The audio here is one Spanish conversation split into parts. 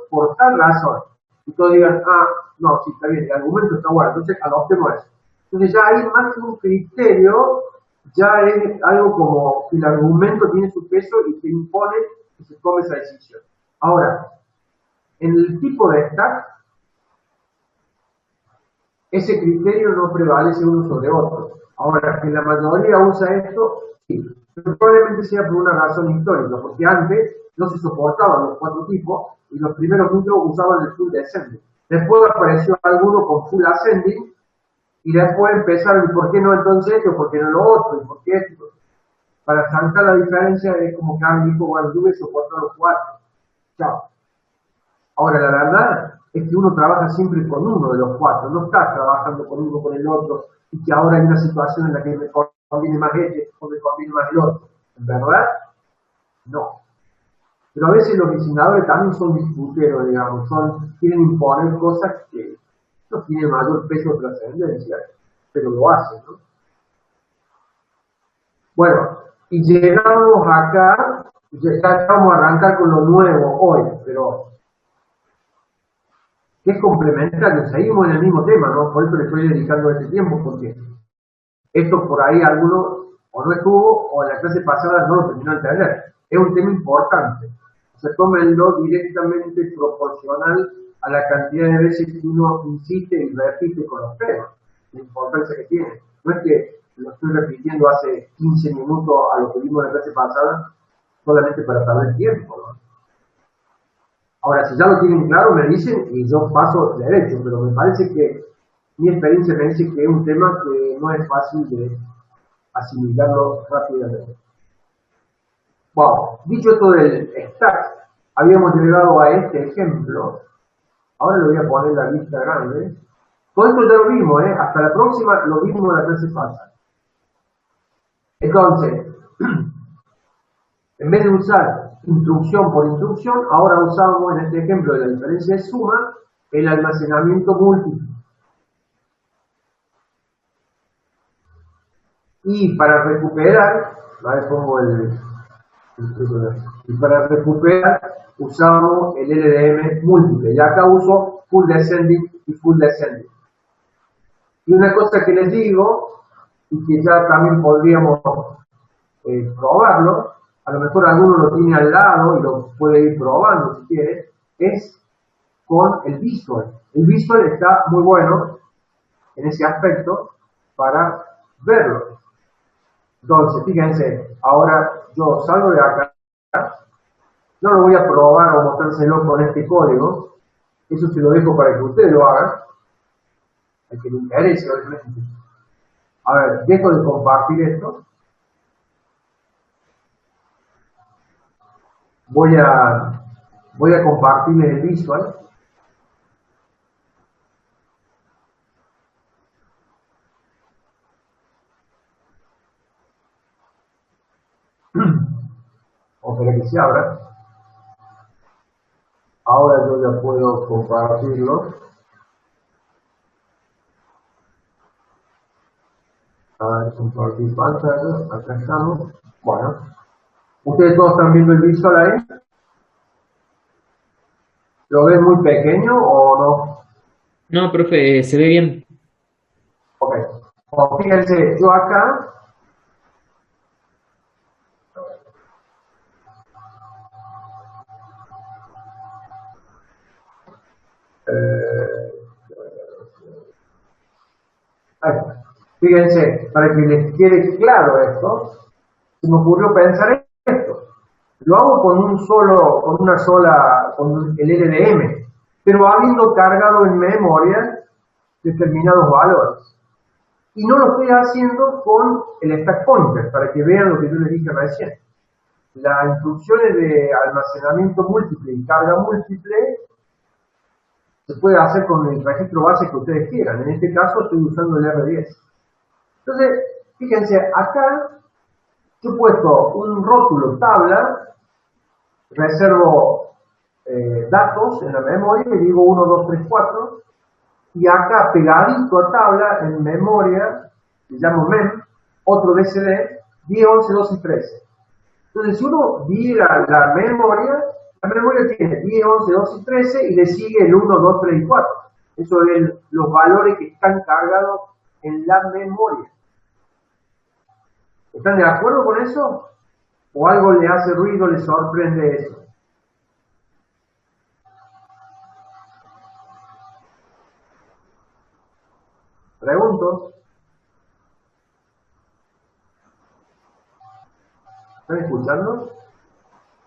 por tal razón. Y todos digan, no, sí, está bien, el argumento está bueno, entonces adoptemos eso. Entonces ya hay más que un criterio, ya es algo como que el argumento tiene su peso y se impone que se tome esa decisión. Ahora, en el tipo de stack, ese criterio no prevalece uno sobre otro. Ahora, que la mayoría usa esto, sí, pero probablemente sea por una razón histórica, porque antes no se soportaban los 4 tipos y los primeros micros usaban el full descending. Después apareció alguno con full ascending y después empezaron, ¿y por qué no entonces esto? ¿Por qué no lo otro? ¿Y por qué esto? Para sacar la diferencia es como que alguien dijo, bueno, yo voy a soportar los 4. Chao. Ahora, la verdad es que uno trabaja siempre con uno de los 4, no está trabajando con uno con el otro, y que ahora hay una situación en la que me conviene más este o me conviene más el otro. ¿En verdad? No. Pero a veces los diseñadores también son disputeros, digamos, quieren imponer cosas que no tienen mayor peso o trascendencia, pero lo hacen, ¿no? Bueno, y llegamos acá, ya vamos a arrancar con lo nuevo hoy, pero que es complementario, seguimos en el mismo tema, ¿no? Por eso le estoy dedicando este tiempo, porque esto por ahí alguno o no estuvo o en la clase pasada no lo terminó de entender. Es un tema importante. O sea, tómenlo directamente proporcional a la cantidad de veces que uno insiste y repite con los temas, la importancia que tiene. No es que lo estoy repitiendo hace 15 minutos a lo que vimos en la clase pasada solamente para perder tiempo, ¿no? Ahora, si ya lo tienen claro, me dicen y yo paso derecho, pero me parece que mi experiencia me dice que es un tema que no es fácil de asimilarlo rápidamente. Bueno, dicho esto del stack, habíamos llegado a este ejemplo. Ahora le voy a poner la lista grande. Todo esto ya lo vimos, hasta la próxima lo vimos en la clase pasada. Entonces, en vez de usar instrucción por instrucción, ahora usamos en este ejemplo de la diferencia de suma el almacenamiento múltiple. Y para recuperar, ¿vale? Pongo y para recuperar usamos el LDM múltiple. Y acá uso full descending y full descending. Y una cosa que les digo, y que ya también podríamos probarlo, a lo mejor alguno lo tiene al lado y lo puede ir probando si quiere, es con el visual. El visual está muy bueno en ese aspecto para verlo. Entonces, fíjense, ahora yo salgo de acá, no lo voy a probar o mostrárselo con este código, eso se lo dejo para que ustedes lo hagan, al que le interese, obviamente. A ver, dejo de compartir esto. Voy a compartirles el visual. Ojalá que se abra. Ahora yo ya puedo compartirlo. A ver, compartir pantalla. Acá estamos. Bueno. ¿Ustedes todos están viendo el visual ahí? ¿Lo ven muy pequeño o no? No, profe, se ve bien. Ok. Bueno, fíjense, yo acá fíjense, para que les quede claro esto, se me ocurrió pensar esto. Lo hago con el LDM, pero habiendo cargado en memoria determinados valores. Y no lo estoy haciendo con el stack pointer, para que vean lo que yo les dije recién. Las instrucciones de almacenamiento múltiple y carga múltiple se puede hacer con el registro base que ustedes quieran. En este caso estoy usando el R10. Entonces, fíjense, acá yo he puesto un rótulo tabla, reservo datos en la memoria y digo 1, 2, 3, 4, y acá pegadito a tabla en memoria, le llamo mem, otro DCD, 10, 11, 12 y 13. Entonces, si uno viera la memoria, La memoria tiene 10, 11, 12 y 13 y le sigue el 1, 2, 3 y 4. Eso es los valores que están cargados en la memoria. ¿Están de acuerdo con eso? ¿O algo le hace ruido, le sorprende eso? Pregunto. ¿Están escuchando?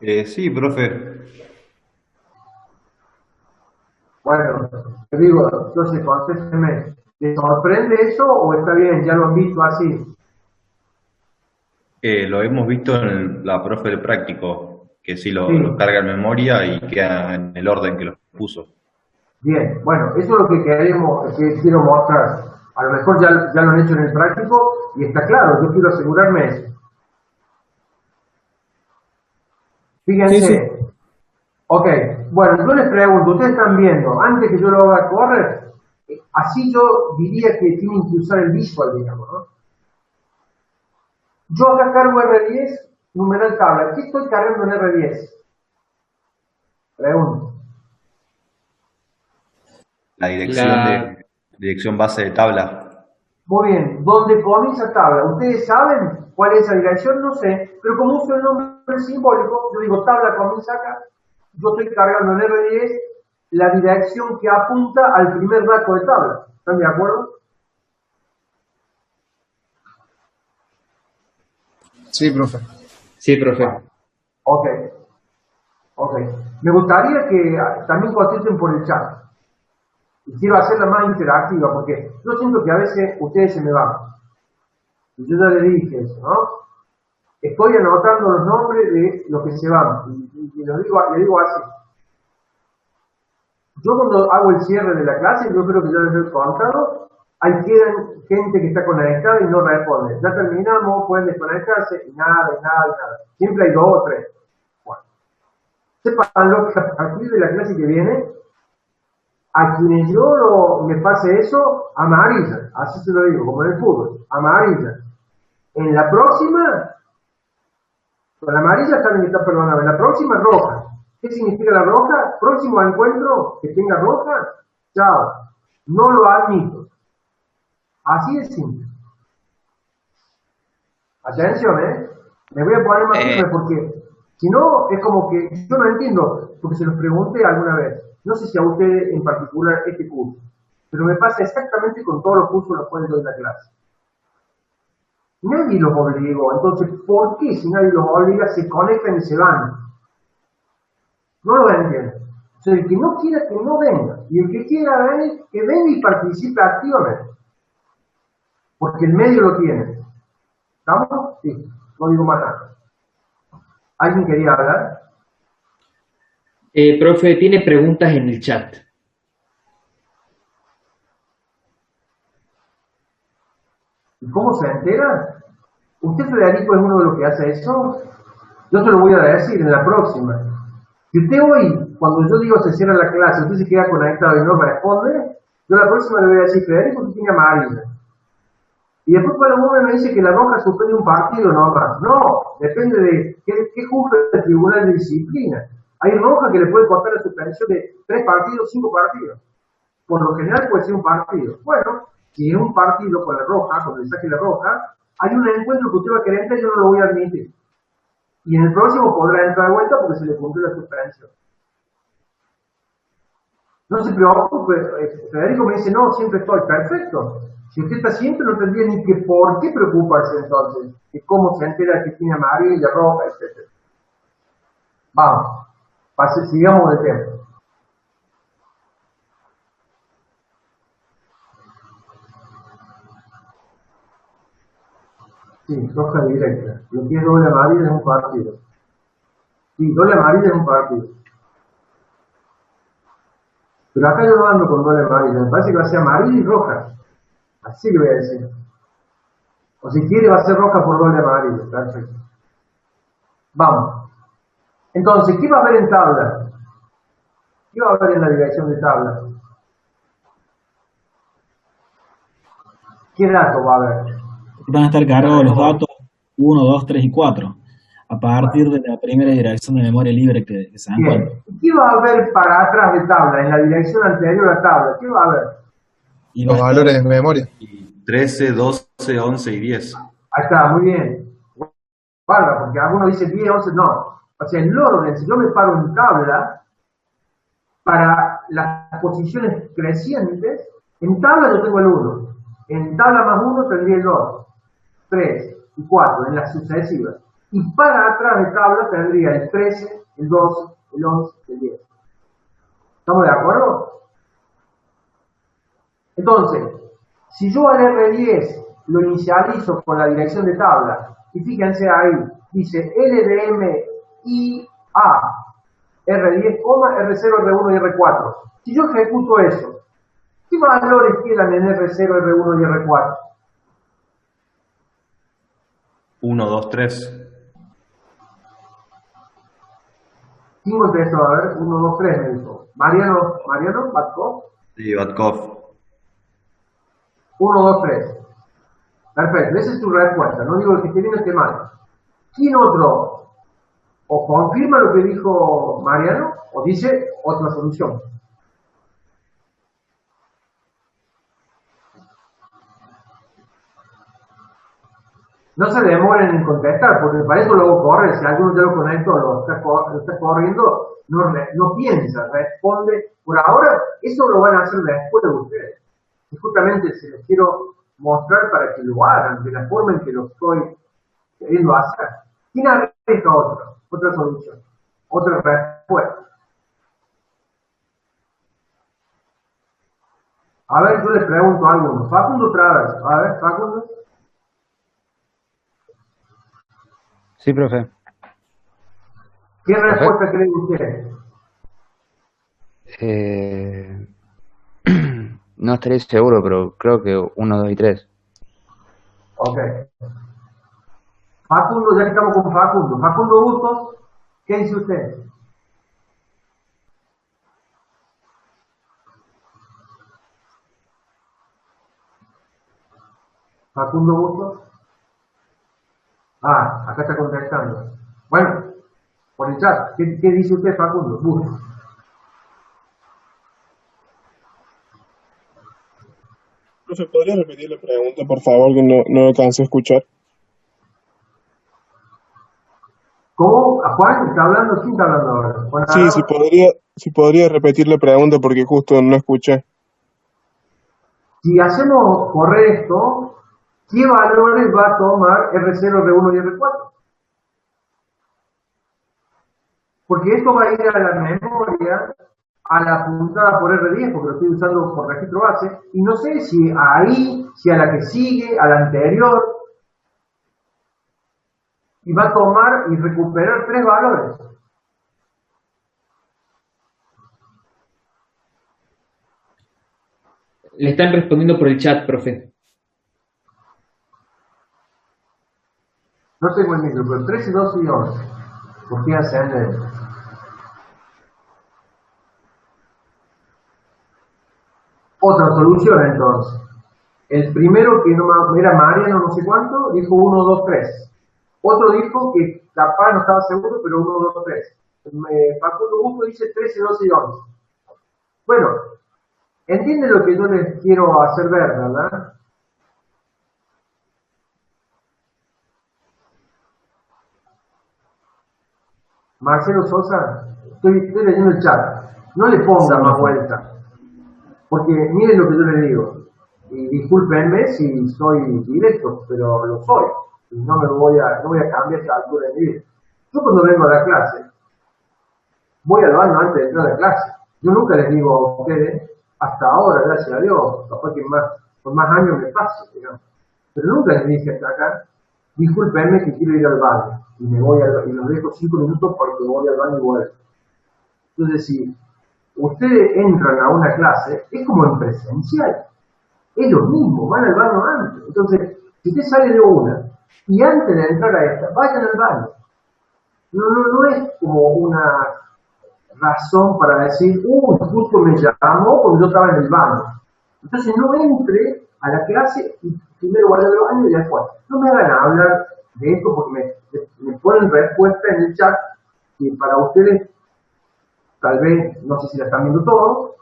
Sí, profe. Bueno, te digo, entonces contésteme, ¿le sorprende eso o está bien, ya lo han visto así? Lo hemos visto en la profe del práctico, que sí Sí, lo carga en memoria y queda en el orden que lo puso. bien, bueno, eso es lo que que quiero mostrar. A lo mejor ya lo han hecho en el práctico y está claro, yo quiero asegurarme eso. Sí, sí. Fíjense, ok, bueno, yo les pregunto, ustedes están viendo, antes que yo lo haga correr, así yo diría que tienen que usar el visual, digamos, ¿no? Yo acá cargo R10, numeral tabla. ¿Qué estoy cargando en R10? Pregunto. La dirección base de tabla. Muy bien, ¿dónde comienza tabla? ¿Ustedes saben cuál es esa dirección? No sé, pero como uso el nombre simbólico, yo digo tabla comienza acá, yo estoy cargando en R10 la dirección que apunta al primer dato de tabla. ¿Están de acuerdo? Sí, profe. Sí, profe. Ok, ok. Me gustaría que también contesten por el chat. Y quiero hacerla más interactiva porque yo siento que a veces ustedes se me van. Y yo ya les dije eso, ¿no? Estoy anotando los nombres de los que se van. Y les digo así. Yo cuando hago el cierre de la clase, yo creo que ya les he contado, ahí quedan gente que está conectada y no responde. Ya terminamos, pueden desconectarse y nada, y nada, y nada. Siempre hay 2 o 3. Bueno, sépanlo que a partir de la clase que viene, a quienes me pase eso, amarilla. Así se lo digo, como en el fútbol. Amarilla. En la próxima, con la amarilla saben que está perdonado. En la próxima, roja. ¿Qué significa la roja? Próximo encuentro que tenga roja, chao. No lo admito. Así de simple. Atención, me voy a poner más firme porque si no, es como que yo no entiendo, porque se los pregunté alguna vez. No sé si a ustedes en particular este curso, pero me pasa exactamente con todos los cursos en los cuales doy la clase. Nadie los obligó, entonces, ¿por qué si nadie los obliga se conectan y se van? No lo entiendo. O sea, el que no quiera que no venga, y el que quiera venir, que venga y participe activamente. Porque el medio lo tiene. ¿Estamos? Sí, no digo más nada. ¿Alguien quería hablar? Profe, tiene preguntas en el chat. ¿Y cómo se entera? ¿Usted, Federico, es uno de los que hace eso? Yo se lo voy a decir en la próxima. Si usted hoy, cuando yo digo se cierra la clase, usted se queda conectado y no responde, yo la próxima le voy a decir, Federico, usted tiene amarilla. Y después cuando uno me dice que la roja suspende un partido, no más. No, depende de qué juzga el tribunal de disciplina. Hay roja que le puede costar la suspensión de 3 partidos, 5 partidos. Por lo general puede ser un partido. Bueno, si es un partido con la roja, cuando le saque la roja, hay un encuentro que usted va a querer entrar y yo no lo voy a admitir. Y en el próximo podrá entrar de vuelta porque se le cumplió la suspensión. No se preocupe, Federico me dice, no, siempre estoy, perfecto. Si usted está siempre, no tendría ni que por qué preocuparse entonces de cómo se entera que tiene amarilla, roja, etc. Vamos, sigamos el tema. Sí, roja directa. Lo que es doble amarilla es un partido. Sí, doble amarilla es un partido. Pero acá yo no ando con doble amarilla, me parece que va a ser amarilla y roja. Así le voy a decir. O si quiere va a ser roja por doble amarilla. Perfecto. Vamos. Entonces, ¿qué va a haber en tabla? ¿Qué va a haber en la dirección de tabla? ¿Qué dato va a haber? Van a estar cargados los datos 1, 2, 3 y 4. a partir de la primera dirección de memoria libre que se encuentra. Bien. ¿Qué va a haber para atrás de tabla, en la dirección anterior a tabla? ¿Qué va a haber? Y Los va a valores estar de memoria. Y 13, 12, 11 y 10. Ahí está, muy bien. Bárbaro, porque algunos dicen 10, 11, no. O sea, en el orden, si yo me paro en tabla, para las posiciones crecientes, en tabla yo tengo el 1. En tabla más 1 tendría el 2, 3 y 4, en las sucesivas. Y para atrás de tabla tendría el 13, el 12, el 11, el 10. ¿Estamos de acuerdo? Entonces, si yo al R10 lo inicializo con la dirección de tabla, y fíjense ahí, dice LDM IA R10, R0, R1 y R4. Si yo ejecuto eso, ¿qué valores quedan en R0, R1 y R4? 1, 2, 3. ¿Quién contestó? A ver, 1, 2, 3 me dijo. Mariano, Batkov. Sí, Batkov. 1, 2, 3. Perfecto, esa es tu respuesta. No digo que esté bien o esté mal. ¿Quién otro? O confirma lo que dijo Mariano, o dice otra solución. No se demoren en contestar, porque para eso luego corre. Si alguno ya lo conectó, lo está corriendo, no piensa, responde. Por ahora, eso lo van a hacer después de ustedes. Y justamente se les quiero mostrar para que lo hagan de la forma en que lo estoy queriendo hacer. ¿Quién arriesga otra solución? Otra respuesta. A ver, yo les pregunto a alguno. Facundo otra vez. A ver, Facundo. Sí, profe. ¿Qué respuesta creen ustedes? No estaré seguro, pero creo que 1, 2 y 3. Ok. Facundo, ya que estamos con Facundo. Facundo Bustos, ¿qué dice usted? Facundo Bustos. Ah, acá está contestando. Bueno, por el chat, ¿qué dice usted, Facundo Bustos? Profe, ¿podría repetir la pregunta, por favor, que no alcancé a escuchar? ¿Cómo? ¿A Juan está hablando? ¿Quién está hablando ahora? Juan Sí, Arau. si podría repetir la pregunta porque justo no escuché. Si hacemos correr esto, ¿qué valores va a tomar R0, R1 y R4? Porque esto va a ir a la memoria, a la apuntada por R10, porque lo estoy usando por registro base, y no sé si ahí, si a la que sigue, a la anterior, y va a tomar y recuperar 3 valores. Le están respondiendo por el chat, profe. No tengo el micro, pero 13, 12 y 11. ¿Por qué hacen otra solución entonces? El primero, que no era Mariano no sé cuánto, dijo 1, 2, 3. Otro dijo que capaz no estaba seguro, pero 1, 2, 3. Facundo Bustos dice 13, 12 y 11. Bueno, ¿entienden lo que yo les quiero hacer ver, verdad? Marcelo Sosa, estoy leyendo el chat. No le ponga más vuelta. Porque miren lo que yo les digo. Y discúlpenme si soy directo, pero lo soy. Y no voy a cambiar esta altura de mi vida. Yo cuando vengo a la clase, voy al baño antes de entrar a la clase. Yo nunca les digo a ustedes, hasta ahora, gracias a Dios, capaz que por más años me pase, digamos. Pero nunca les dije hasta acá, discúlpenme que quiero ir al baño. Y y los dejo 5 minutos porque voy al baño y vuelvo. Entonces, si ustedes entran a una clase, es como en presencial. Es lo mismo, van al baño antes. Entonces, si usted sale de una y antes de entrar a esta, vayan al baño. No es como una razón para decir, justo me llamó porque yo estaba en el baño. Entonces no entre a la clase y primero vaya al baño y después. No me hagan hablar de esto porque me ponen respuesta en el chat que para ustedes, tal vez, no sé si la están viendo todos,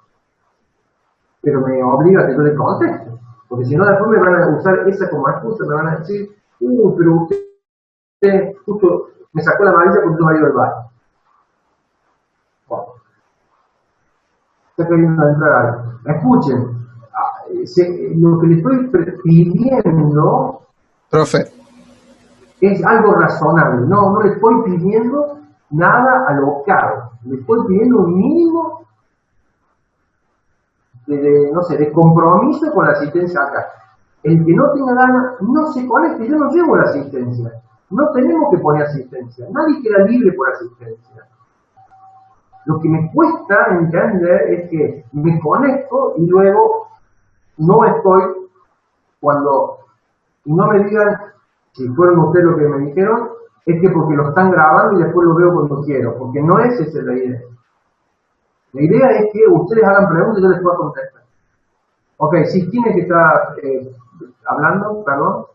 pero me obliga a que yo les conteste. Porque si no, después me van a usar esa como excusa, me van a decir, pero usted justo me sacó la amarilla porque no ha ido al baño. Bueno, está queriendo entrar algo. Escuchen, lo que le estoy pidiendo Profe, es algo razonable. No le estoy pidiendo nada alocado. Le estoy pidiendo un mínimo de compromiso con la asistencia acá. El que no tenga ganas, no se conecte. Yo no llevo la asistencia. No tenemos que poner asistencia. Nadie queda libre por asistencia. Lo que me cuesta entender es que me conecto y luego no estoy cuando no me digan, si fueron ustedes lo que me dijeron, es que porque lo están grabando y después lo veo cuando quiero, porque no es esa la idea. La idea es que ustedes hagan preguntas y yo les pueda contestar. Ok, sí, ¿quién es que está hablando? Perdón.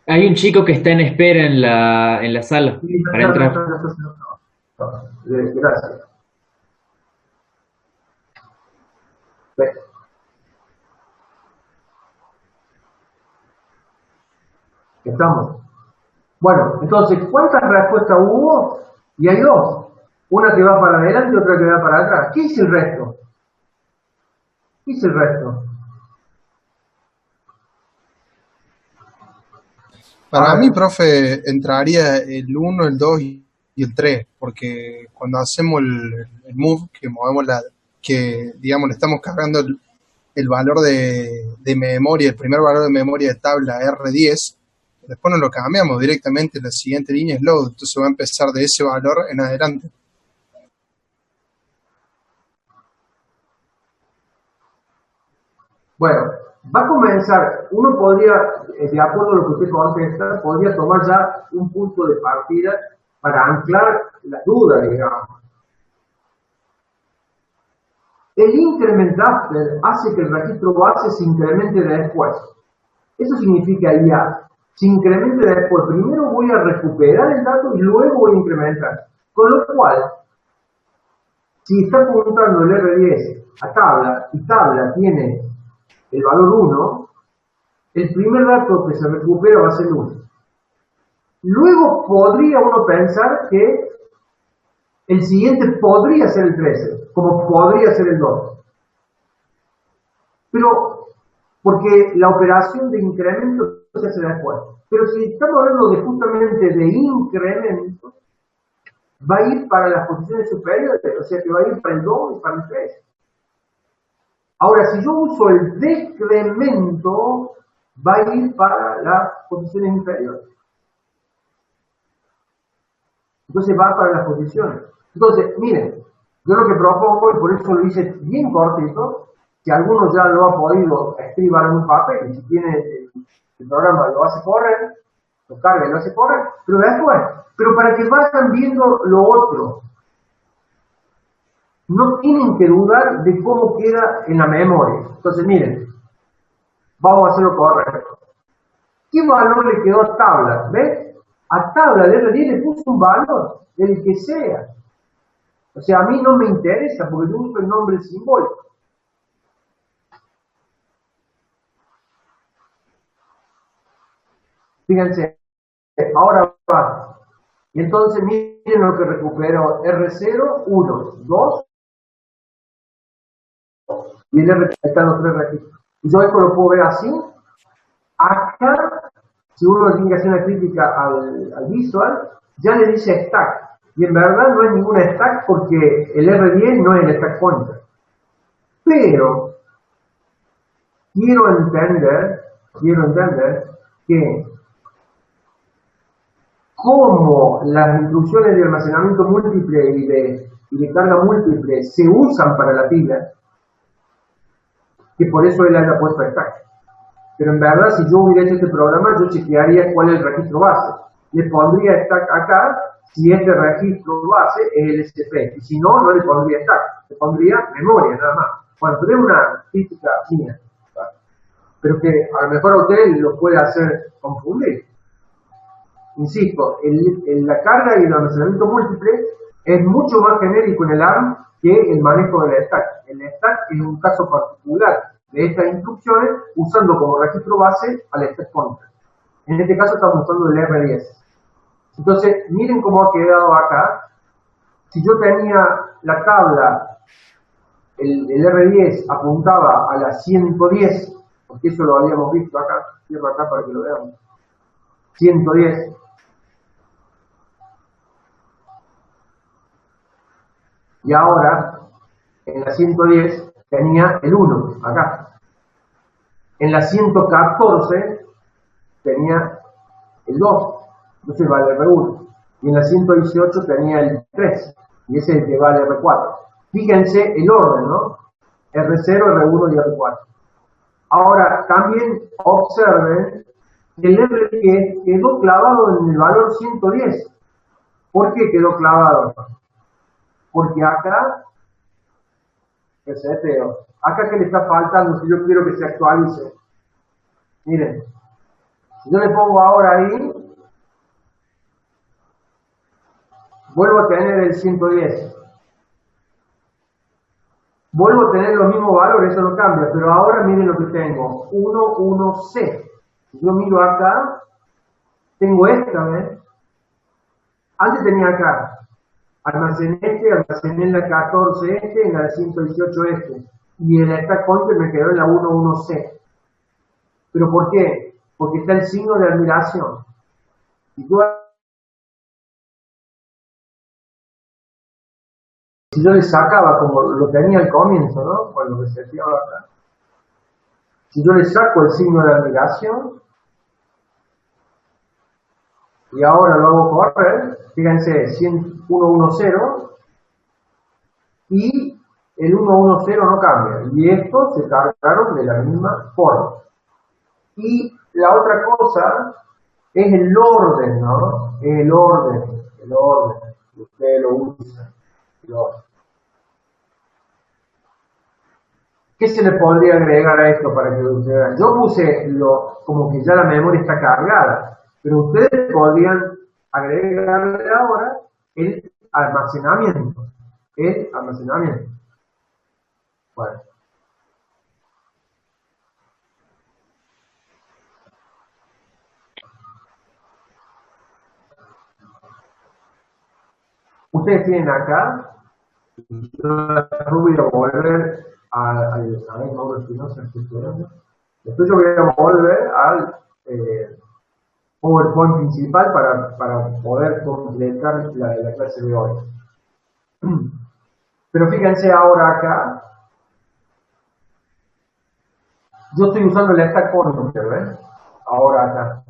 Hay un chico que está en espera en la sala para entrar. Gracias. Estamos. Bueno, entonces, ¿cuántas respuestas hubo? Y hay dos. Una que va para adelante y otra que va para atrás. ¿Qué es el resto? ¿Qué es el resto? para mí, profe, entraría el 1, el 2 y el 3, porque cuando hacemos el move, que movemos que digamos le estamos cargando el valor de memoria, el primer valor de memoria de tabla R10, después nos lo cambiamos directamente, la siguiente línea es load, entonces va a empezar de ese valor en adelante. Bueno, va a comenzar, uno podría, de acuerdo a lo que usted contesta, podría tomar ya un punto de partida para anclar la duda, digamos. El increment after hace que el registro base se incremente después. Eso significa ya, se incremente después. Primero voy a recuperar el dato y luego voy a incrementar. Con lo cual, si está apuntando el R10 a tabla y tabla tiene el valor 1, el primer dato que se recupera va a ser 1. Luego podría uno pensar que el siguiente podría ser el 13, como podría ser el 2. Pero, porque la operación de incremento se hace después. Pero si estamos hablando de justamente de incremento, va a ir para las posiciones superiores, o sea que va a ir para el 2 y para el 3. Ahora, si yo uso el decremento, va a ir para las posiciones inferiores. Entonces va para las posiciones. Entonces, miren, yo lo que propongo, y por eso lo hice bien cortito, si alguno ya lo ha podido escribir en un papel, y si tiene el programa lo hace correr, lo carga y lo hace correr, pero después, pero para que vayan viendo lo otro. No tienen que dudar de cómo queda en la memoria. Entonces, miren, vamos a hacerlo correcto. ¿Qué valor le quedó a tabla? ¿Ves? A tabla de R10 le puso un valor, el que sea. O sea, a mí no me interesa porque yo uso el nombre simbólico. Fíjense, ahora va. Y entonces miren lo que recupero. R0, 1, 2. Y el R están los tres registros. Y yo esto lo puedo ver así. Acá, si uno tiene que hacer una crítica al visual, ya le dice stack. Y en verdad no hay ninguna stack porque el R10 no es el stack pointer. Pero quiero entender que como las instrucciones de almacenamiento múltiple y de carga múltiple se usan para la pila, que por eso él haya puesto stack. Pero en verdad, si yo hubiera hecho este programa, yo chequearía cuál es el registro base. Le pondría stack acá si este registro base es el SP. Y si no, no le pondría stack. Le pondría memoria nada más. Bueno, pero es una crítica mía. pero que a lo mejor a usted lo puede hacer confundir. Insisto, la carga y el almacenamiento múltiple es mucho más genérico en el ARM que el manejo del stack. El stack es un caso particular de estas instrucciones usando como registro base al stack pointer. En este caso estamos usando el R10. Entonces, miren cómo ha quedado acá. Si yo tenía la tabla, el R10 apuntaba a la 110, porque eso lo habíamos visto acá, cierro acá para que lo veamos. 110. Y ahora, en la 110 tenía el 1, acá. En la 114 tenía el 2, entonces vale R1. Y en la 118 tenía el 3, y ese es el que vale R4. Fíjense el orden, ¿no? R0, R1 y R4. Ahora, también observen que el R10 quedó clavado en el valor 110. ¿Por qué quedó clavado? Porque acá, acá que le está faltando, si yo quiero que se actualice. Miren, si yo le pongo ahora ahí, vuelvo a tener el 110. Vuelvo a tener los mismos valores, eso no cambia, pero ahora miren lo que tengo, 11C. Si yo miro acá, tengo esta, ¿ves? Antes tenía acá, almacené en la 14 en la 118 y el stack pointer me quedó en la 11C. ¿Pero por qué? Porque está el signo de admiración. Si yo le sacaba, como lo tenía al comienzo, ¿no? Cuando me seteaba acá. Si yo le saco el signo de admiración, y ahora lo hago correr, fíjense, 110, y el 110 no cambia, y estos se cargaron de la misma forma. Y la otra cosa es el orden, ¿no? El orden, ustedes lo usan, el orden. ¿Qué se le podría agregar a esto para que ustedes vean? Yo puse como que ya la memoria está cargada, pero ustedes podrían agregarle ahora el almacenamiento. Bueno. Ustedes tienen acá, yo voy a volver Mauro Espinosa, después yo voy a volver al PowerPoint principal para poder completar la clase de hoy. Pero fíjense ahora acá, yo estoy usando el stack pointer, ¿ven? Ahora acá.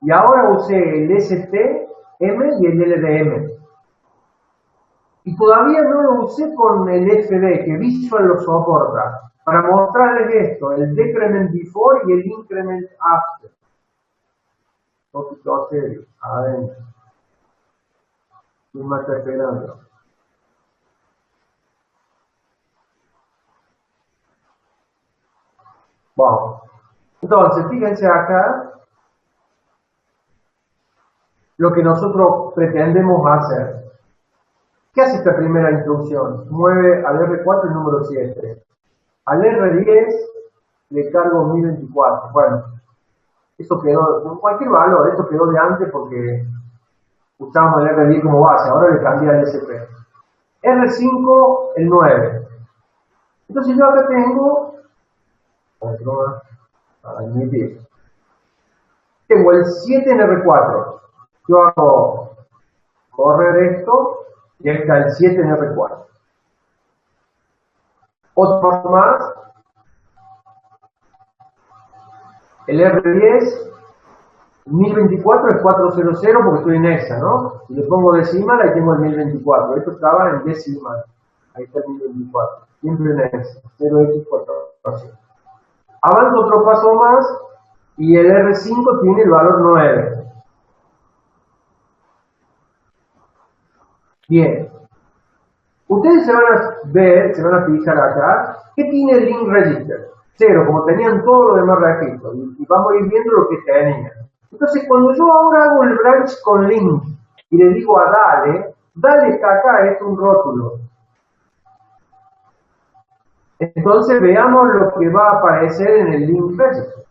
Y ahora usé el STM y el LDM. Y todavía no lo usé con el FD, que Visual lo soporta, para mostrarles esto, el decrement before y el increment after. Poquito serio, adentro. ¿Quién más está esperando? Vamos. Entonces, fíjense acá lo que nosotros pretendemos hacer. ¿Qué hace esta primera instrucción? Mueve al R4 el número 7. Al R10 le cargo 1024. Bueno, eso quedó, con cualquier valor, esto quedó de antes porque usábamos el R10 como base, ahora le cambié al SP. R5, el 9. Entonces yo acá tengo, tengo el 7 en R4. Yo hago correr esto y ahí está el 7 en R4. Otro paso más, el R10, 1024 es 400 porque estoy en hexa, ¿no? Si le pongo decimal, ahí tengo el 1024. Esto estaba en decimal. Ahí está el 1024. Siempre en hexa. 0x4. Avanzo otro paso más y el R5 tiene el valor 9. Bien. Ustedes se van a fijar acá, ¿qué tiene el link register? 0, como tenían todos los demás registros, y vamos a ir viendo lo que tenían. Entonces, cuando yo ahora hago el branch con link y le digo a Dale está acá, es un rótulo. Entonces, veamos lo que va a aparecer en el link register.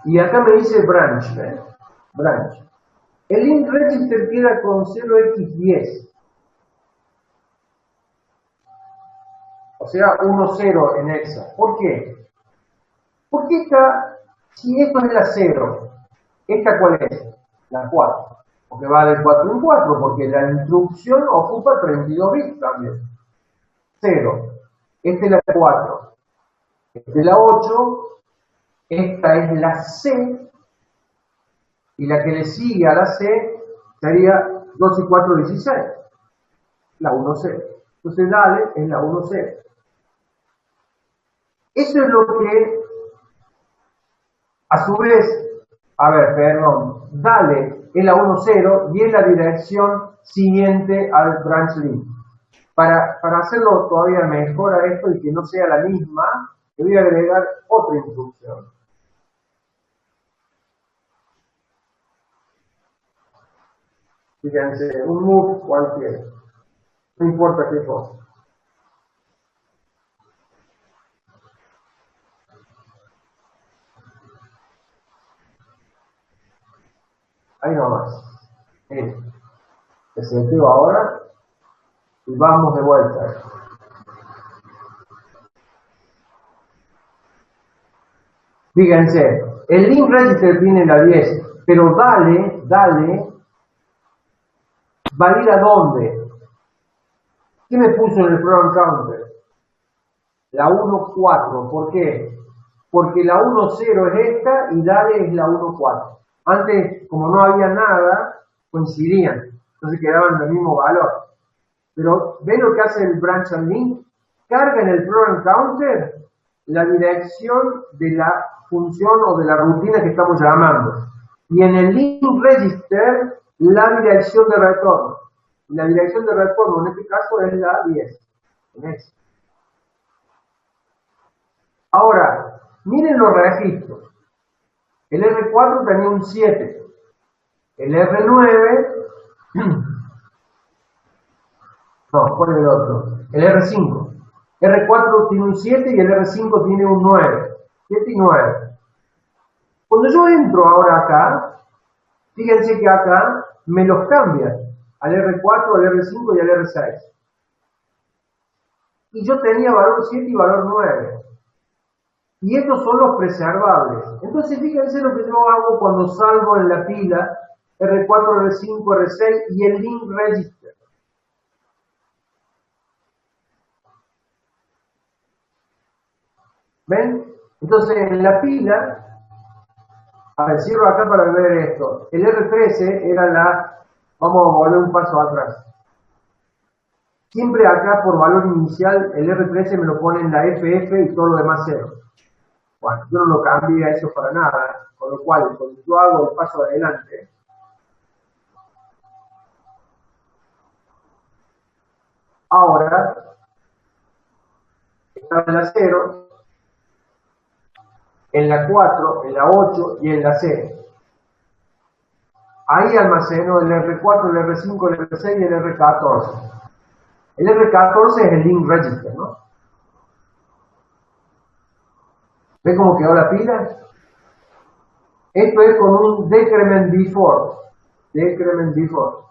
Y acá me dice branch, ¿ves? Branch. El link register queda con 0x10. O sea, 1,0 en hexa. ¿Por qué? Porque si esto es la 0, ¿esta cuál es? La 4. Porque va de 4 en 4, porque la instrucción ocupa 32 bits también. 0. Esta es la 4. Esta es la 8. Esta es la C. Y la que le sigue a la C sería 2 y 4, 16. La 1,0. Entonces Dale es la 1,0. Eso es lo que, a su vez, Dale es la 1,0 y es la dirección siguiente al branch link. Para hacerlo todavía mejor a esto y que no sea la misma, le voy a agregar otra instrucción. Fíjense, un move cualquiera, no importa qué cosa. Ahí nomás. Desactivo ahora y vamos de vuelta. Fíjense, el link register tiene la 10, pero Dale va a ir a dónde. ¿Qué me puso en el program counter? La 1,4. ¿Por qué? Porque la 1,0 es esta y Dale es la 1,4. Antes, como no había nada, coincidían. Entonces quedaban del mismo valor. Pero, ¿ven lo que hace el branch and link? Carga en el program counter la dirección de la función o de la rutina que estamos llamando. Y en el link register, la dirección de retorno. Y la dirección de retorno en este caso es la 10. ¿Ves? Ahora, miren los registros. El R4 tenía un 7. El R9... No, ¿cuál es el otro? El R5. R4 tiene un 7 y el R5 tiene un 9. 7 y 9. Cuando yo entro ahora acá, fíjense que acá me los cambia al R4, al R5 y al R6. Y yo tenía valor 7 y valor 9. Y estos son los preservables. Entonces fíjense lo que yo hago cuando salgo en la pila R4, R5, R6 y el link register. ¿Ven? Entonces en la pila, a ver, cierro acá para ver esto. El R13 era vamos a volver un paso atrás. Siempre acá por valor inicial el R13 me lo pone en la FF y todo lo demás 0. Bueno, yo no lo cambié a eso para nada, con lo cual cuando yo hago el paso adelante, ahora está en la 0, en la 4, en la 8 y en la 0. Ahí almaceno el R4, el R5, el R6 y el R14. El R14 es el link register, ¿no? ¿Ve cómo quedó la pila? Esto es con un decrement before. Decrement before.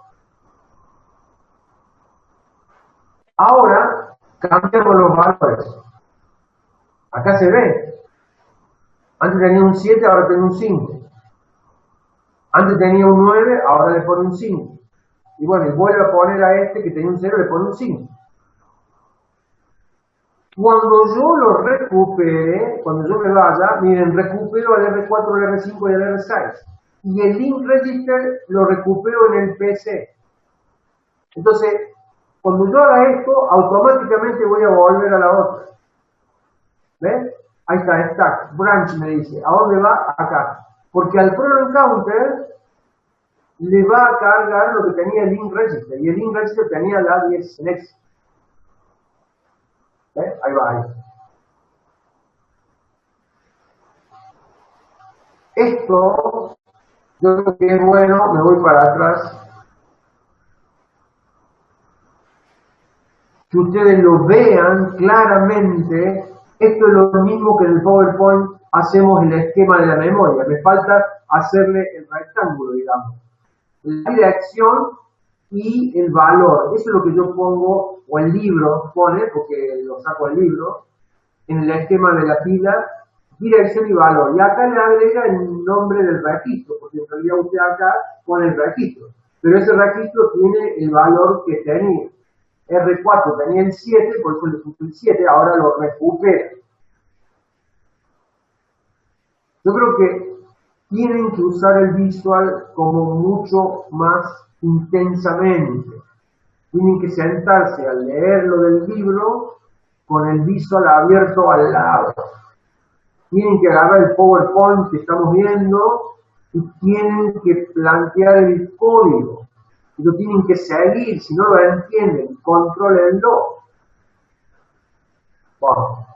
Ahora cambiamos los valores. Acá se ve. Antes tenía un 7, ahora tengo un 5. Antes tenía un 9, ahora le pone un 5. Y bueno, y vuelve a poner a este que tenía un 0, le pone un 5. Cuando yo lo recupere, cuando yo me vaya, miren, recupero el R4, el R5 y el R6. Y el link register lo recupero en el PC. Entonces, cuando yo haga esto, automáticamente voy a volver a la otra. ¿Ves? Ahí está, stack, branch me dice. ¿A dónde va? Acá. Porque al program counter le va a cargar lo que tenía el link register, y el link register tenía la 10 next. Ahí va, ahí. Esto, yo creo que es bueno, me voy para atrás. Que ustedes lo vean claramente, esto es lo mismo que en el PowerPoint hacemos el esquema de la memoria. Me falta hacerle el rectángulo, digamos. La dirección y el valor. Eso es lo que yo pongo, o el libro pone, porque lo saco del libro, en el esquema de la pila, dirección y valor. Y acá le agrega el nombre del registro, porque en realidad usted acá pone el registro. Pero ese registro tiene el valor que tenía. R4 tenía el 7, por eso le puse el 7, ahora lo recupera. Yo creo que tienen que usar el visual como mucho más intensamente. Tienen que sentarse a leerlo del libro con el visual abierto al lado. Tienen que agarrar el PowerPoint que estamos viendo y tienen que plantear el código. Y lo tienen que seguir, si no lo entienden, contrólenlo. Bueno,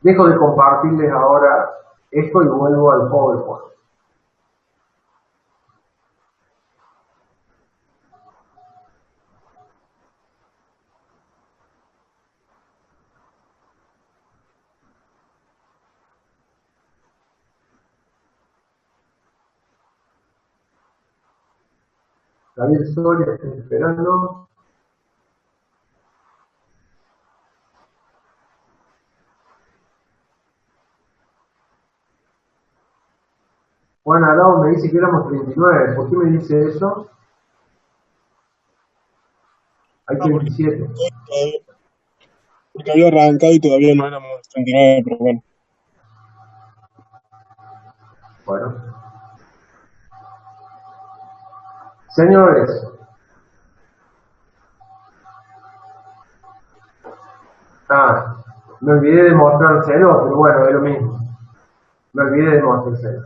dejo de compartirles ahora esto y vuelvo al PowerPoint. Javier Soria, estoy esperando. Juan Arao me dice que éramos 39. ¿Por qué me dice eso? Hay 37. Porque había arrancado y todavía no éramos 39, pero bueno. Bueno. Señores. Me olvidé de mostrárselo, pero bueno, es lo mismo. Me olvidé de mostrárselo.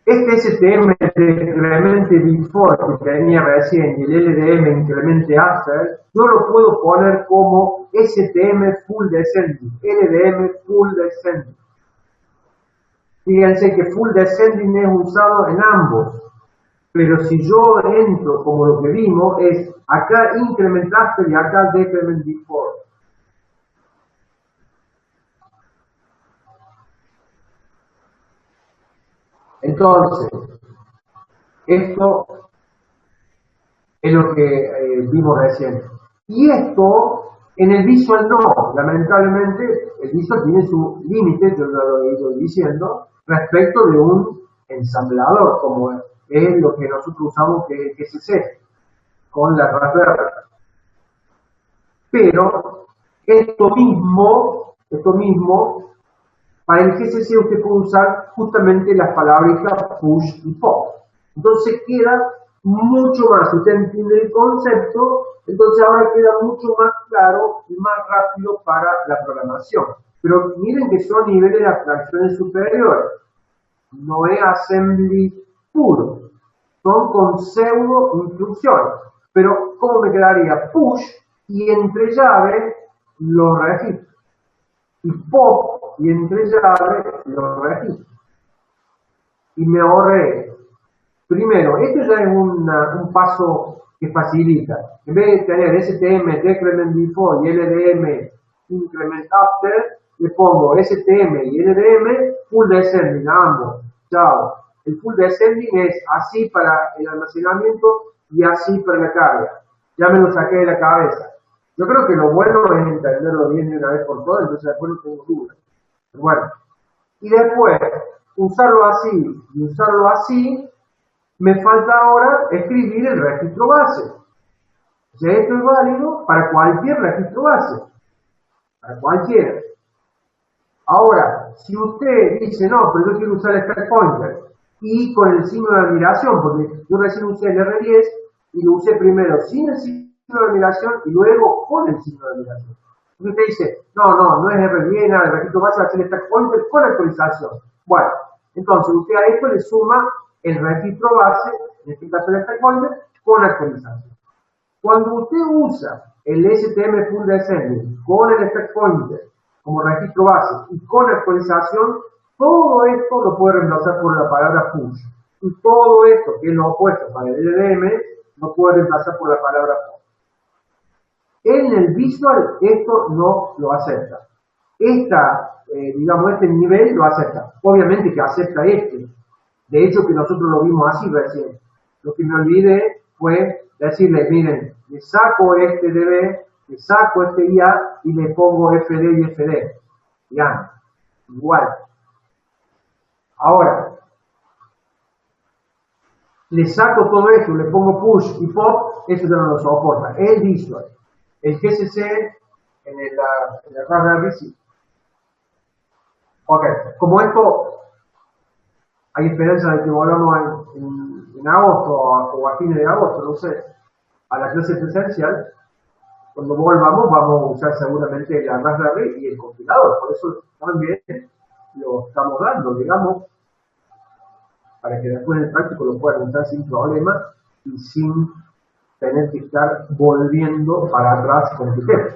Este STM de incremente before que tenía recién y el LDM incremente after, yo lo puedo poner como STM full descending, LDM full descending. Fíjense que full descending es usado en ambos, pero si yo entro como lo que vimos es acá increment after y acá decrement before. Entonces, esto es lo que vimos recién. Y esto, en el visual no. Lamentablemente, el visual tiene su límite, yo ya lo he ido diciendo, respecto de un ensamblador, como es lo que nosotros usamos que es GCC, con la Raspberry. Pero, esto mismo, para el GCC usted puede usar justamente las palabritas push y pop. Entonces queda mucho más, usted entiende el concepto, entonces ahora queda mucho más claro y más rápido para la programación. Pero miren que son niveles de abstracciones superiores, no es assembly puro, son con pseudo instrucciones. Pero ¿cómo me quedaría? Push y entre llaves los registros. Y pop y entre llaves los registros. Y me ahorré. Primero, esto ya es un paso que facilita. En vez de tener STM, decrement before y LDM, increment after, le pongo STM y LDM, full descending, ambos. Chao. El full descending es así para el almacenamiento y así para la carga. Ya me lo saqué de la cabeza. Yo creo que lo bueno es entenderlo bien de una vez por todas, entonces después no tengo dudas. Bueno, y después, usarlo así y usarlo así, me falta ahora escribir el registro base. O sea, esto es válido para cualquier registro base. Para cualquiera. Ahora, si usted dice, no, pero yo quiero usar el stack pointer, y con el signo de admiración, porque yo recién usé el R10 y lo usé primero sin el signo de admiración y luego con el signo de admiración. Y usted dice, no es R10, nada, el registro base va a ser el stack pointer con actualización. Bueno, entonces usted a esto le suma el registro base, en este caso el stack pointer, con actualización. Cuando usted usa el STM full descending con el stack pointer como registro base y con actualización, todo esto lo puede reemplazar por la palabra push. Y todo esto, que es lo opuesto para el LDM, lo puede reemplazar por la palabra pop. En el visual esto no lo acepta. Digamos, este nivel lo acepta. Obviamente que acepta este. De hecho, que nosotros lo vimos así recién. Lo que me olvidé fue decirle, miren, le saco este DB, le saco este IA y le pongo FD y FD. Ya, igual. Ahora, le saco todo esto, le pongo push y pop, eso ya no lo soporta. El visual. El GCC en el Raspberry sí. Ok, como esto, hay esperanza de que volvamos en agosto o a fines de agosto, no sé, a la clase presencial. Cuando volvamos vamos a usar seguramente la Raspberry y el compilador, por eso también lo estamos dando, digamos, para que después en el práctico lo puedan usar sin problema y sin tener que estar volviendo para atrás con el tema.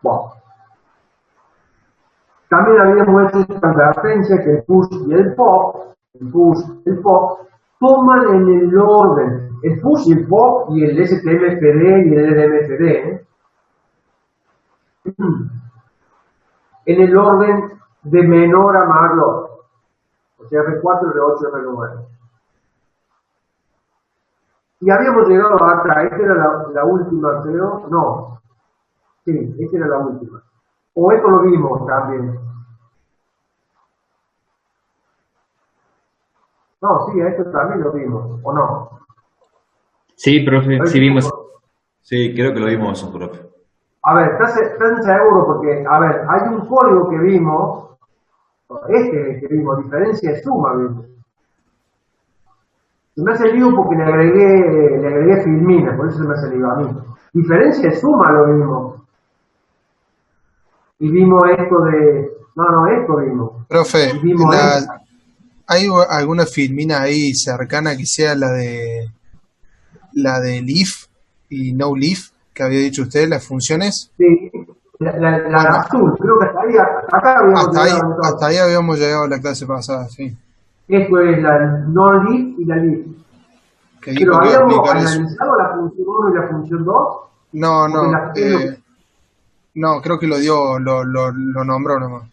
Bueno. También habíamos hecho esta advertencia que el push y el pop, toman en el orden, el push y el pop y el STMFD y el LDMFD, en el orden de menor a mayor, o sea, R4, R8, R9. Y habíamos llegado acá, esta era la última, creo, no, sí, esta era la última. O esto lo vimos también. No, sí, esto también lo vimos, ¿o no? Sí, profe, sí vimos. Sí, creo que lo vimos eso, profe. A ver, ¿estás seguro? Porque, a ver, hay un código que vimos, que vimos, diferencia de suma, vimos. Se me hace lío porque le agregué filmina, por eso se me hace lío a mí. Diferencia de suma lo vimos. Y vimos esto de... No, esto vimos. Profe, Vimos ¿hay alguna filmina ahí cercana que sea la de leaf y no leaf que había dicho usted, las funciones? Sí, la azul, creo que hasta ahí, acá habíamos llegado. Hasta ahí habíamos llegado la clase pasada, sí. Esto es la non-leaf y la leaf. Pero habíamos analizado la función 1 y la función 2. No, creo que lo nombró nomás.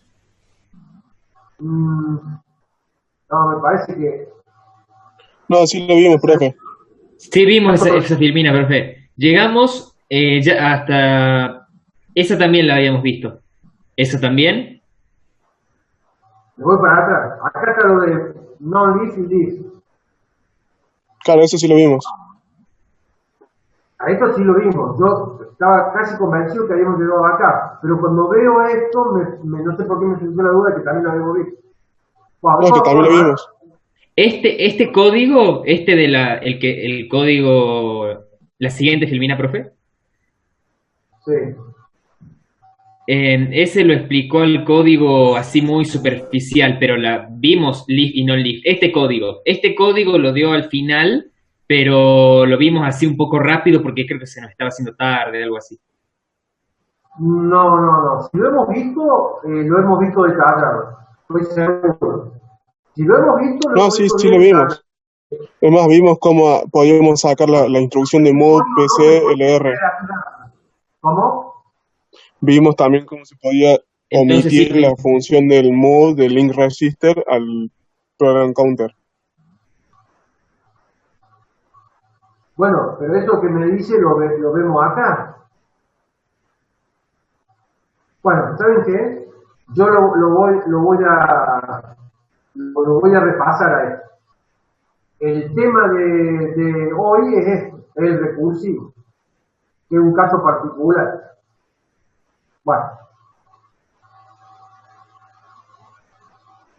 No, me parece que... No, sí lo vimos, profe. Sí vimos esa filmina, profe. Llegamos ya hasta... Esa también la habíamos visto. ¿Esa también? Me voy para atrás. Acá está lo de non-leaf y leaf. Claro, eso sí lo vimos. A esto sí lo vimos. Yo estaba casi convencido que habíamos llegado acá. Pero cuando veo esto, no sé por qué me surgió la duda que también lo habíamos visto. Bueno, No, que también lo vimos. Este código, el código, la siguiente filmina, profe. Sí. Ese lo explicó el código así muy superficial, pero vimos leaf y no leaf. Este código lo dio al final, pero lo vimos así un poco rápido porque creo que se nos estaba haciendo tarde, algo así. No. Si lo hemos visto detallado. Estoy seguro. Si lo hemos visto, No, sí lo vimos. Además, vimos cómo podíamos sacar la instrucción de move PC LR. ¿Cómo? Vimos también cómo se podía omitir sí, la función del move del link register al program counter. Bueno, pero eso que me dice lo vemos acá. Bueno, ¿saben qué? Yo lo voy a repasar a esto. El tema de hoy es esto, el recursivo, que es un caso particular. Bueno,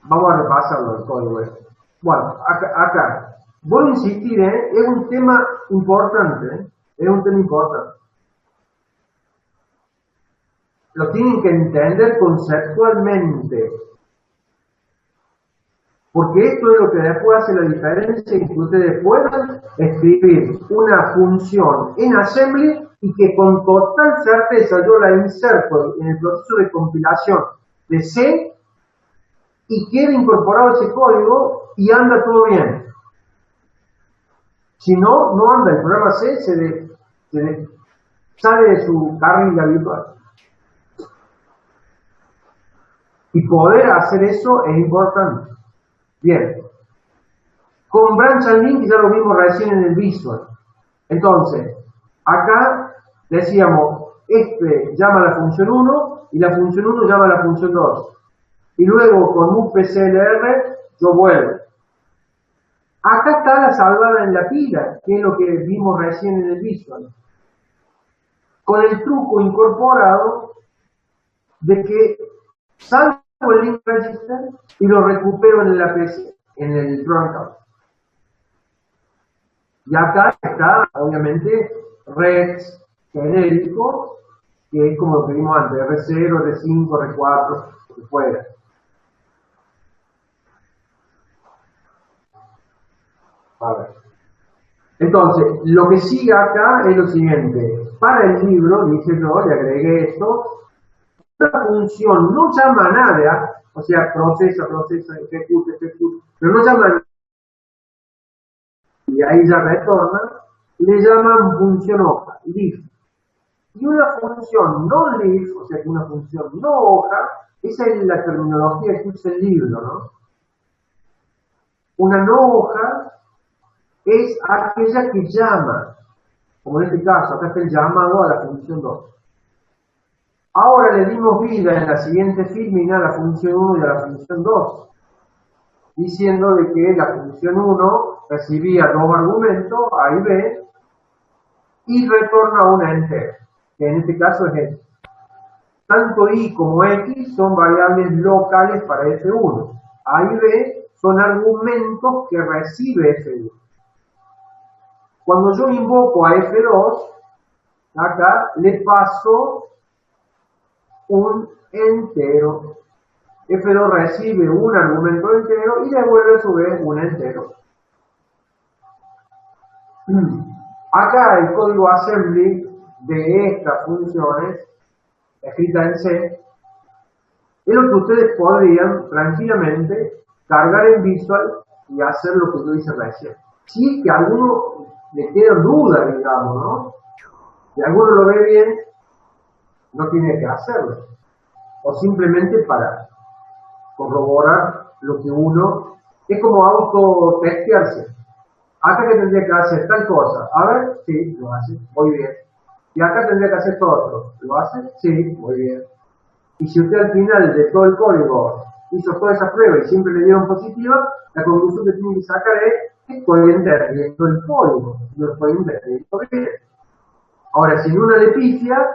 vamos a repasarlo el código este. Bueno, acá, voy a insistir, es un tema importante, Lo tienen que entender conceptualmente. Porque esto es lo que después hace la diferencia y que ustedes puedan escribir una función en assembly y que con total certeza yo la inserto en el proceso de compilación de C y quede incorporado ese código y anda todo bien. Si no, no anda. El programa C sale de su carril habitual. Y poder hacer eso es importante. Bien. Con branch and link ya lo vimos recién en el visual. Entonces, acá decíamos, este llama a la función 1 y la función 1 llama a la función 2. Y luego con un PCLR yo vuelvo. Acá está la salvada en la pila, que es lo que vimos recién en el visual. Con el truco incorporado de que salvo el link register y lo recupero en la PC, en el program count. Y acá está, obviamente, rex genérico, que es como lo que vimos antes, R0, R5, R4, lo que fuera. A ver. Entonces, lo que sigue acá es lo siguiente. Para el libro, dice yo, le agregué esto, una función no llama a nada, o sea, procesa, ejecuta, pero no llama a nada. Y ahí ya retorna, le llaman función hoja, leaf. Y una función no leaf, o sea, que una función no hoja, esa es la terminología que usa el libro, ¿no? Una no hoja es aquella que llama, como en este caso, acá está el llamado a la función 2. Ahora le dimos vida en la siguiente fílmina a la función 1 y a la función 2, diciendo de que la función 1 recibía dos argumentos, A y B, y retorna una entera, que en este caso es X. Tanto Y como X son variables locales para F1. A y B son argumentos que recibe F1. Cuando yo invoco a F2, acá le paso un entero. F2 recibe un argumento entero y devuelve a su vez un entero. Acá el código assembly de estas funciones, escritas en C, es lo que ustedes podrían tranquilamente cargar en Visual y hacer lo que yo hice recién. Si es que a alguno le queda duda, digamos, ¿no? Si alguno lo ve bien, no tiene que hacerlo. O simplemente para corroborar lo que uno... Es como autotestearse. Acá que tendría que hacer tal cosa. A ver, sí, lo hace, muy bien. Y acá tendría que hacer todo otro. ¿Lo hace? Sí, muy bien. Y si usted al final de todo el código hizo toda esa prueba y siempre le dieron positiva, la conclusión que tiene que sacar es que estoy entendiendo el código, no estoy entendiendo bien. Ahora, si en una le pifia,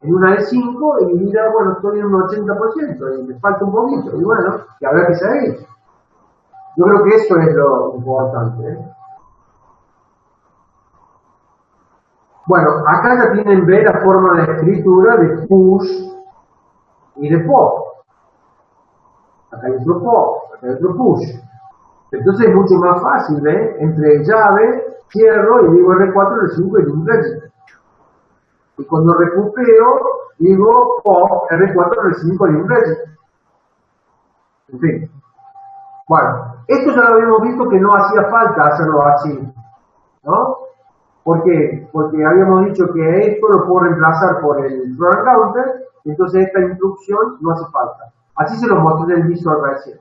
en una de 5, y mi vida, bueno, estoy en un 80%, y me falta un poquito, y bueno, y habrá que seguir. Yo creo que eso es lo importante, ¿eh? Bueno, acá ya tienen ver la forma de escritura de push y de pop. Acá hay otro pop, acá hay otro push. Entonces es mucho más fácil, ¿eh? Entre llave, cierro y digo R4, R5 y un register. Y cuando recupero, digo pop, R4, R5 y un register. En fin. Bueno, esto ya lo habíamos visto que no hacía falta hacerlo así, ¿no? ¿Por qué? Porque habíamos dicho que esto lo puedo reemplazar por el program counter, entonces esta instrucción no hace falta. Así se lo mostré en el Visual recién.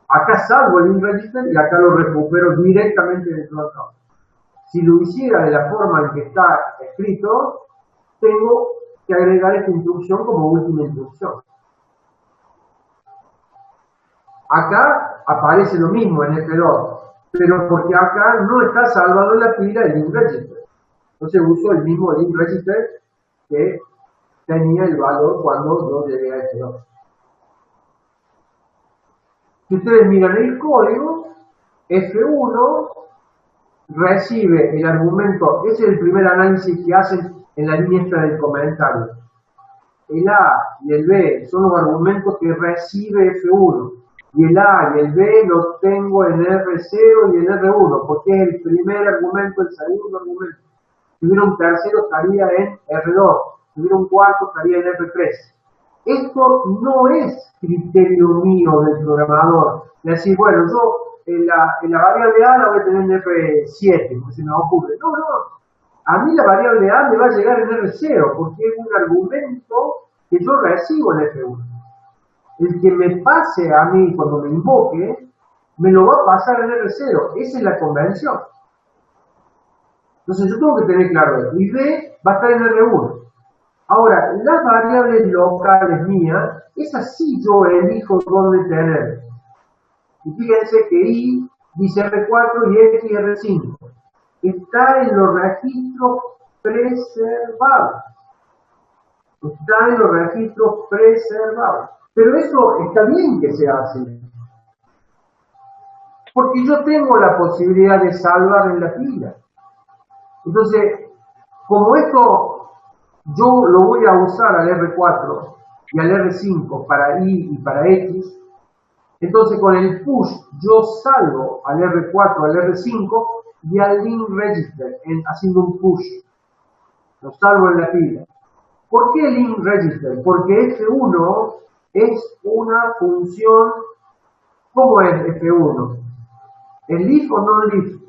Acá salvo el register y acá lo recupero directamente del program counter. Si lo hiciera de la forma en que está escrito, tengo que agregar esta instrucción como última instrucción. Acá aparece lo mismo en F2, pero porque acá no está salvado en la pila el link register. Entonces uso el mismo link register que tenía el valor cuando yo llegué a F2. Si ustedes miran el código, F1 recibe el argumento, ese es el primer análisis que hacen en la línea esta del comentario. El A y el B son los argumentos que recibe F1. y el A y el B los tengo en R0 y en R1, porque es el primer argumento, el segundo argumento. Si hubiera un tercero estaría en R2, si hubiera un cuarto estaría en R3. Esto no es criterio mío del programador. Es decir, bueno, yo en la variable A la voy a tener en R7, porque se me ocurre. No, no. A mí la variable A me va a llegar en R0, porque es un argumento que yo recibo en F1. El que me pase a mí cuando me invoque, me lo va a pasar en R0. Esa es la convención. Entonces yo tengo que tener claro esto. Y B va a estar en R1. Ahora, las variables locales mías, esas sí yo elijo dónde tener. Y fíjense que I dice R4 y X R5. Está en los registros preservados. Está en los registros preservados. Pero eso está bien que se hace. Porque yo tengo la posibilidad de salvar en la pila. Entonces, como esto yo lo voy a usar al R4 y al R5 para Y y para X, entonces con el push yo salgo al R4, al R5 y al link register haciendo un push. Lo salvo en la pila. ¿Por qué link register? Porque F1 es una función. ¿Cómo es F1? ¿Es leaf o no leaf?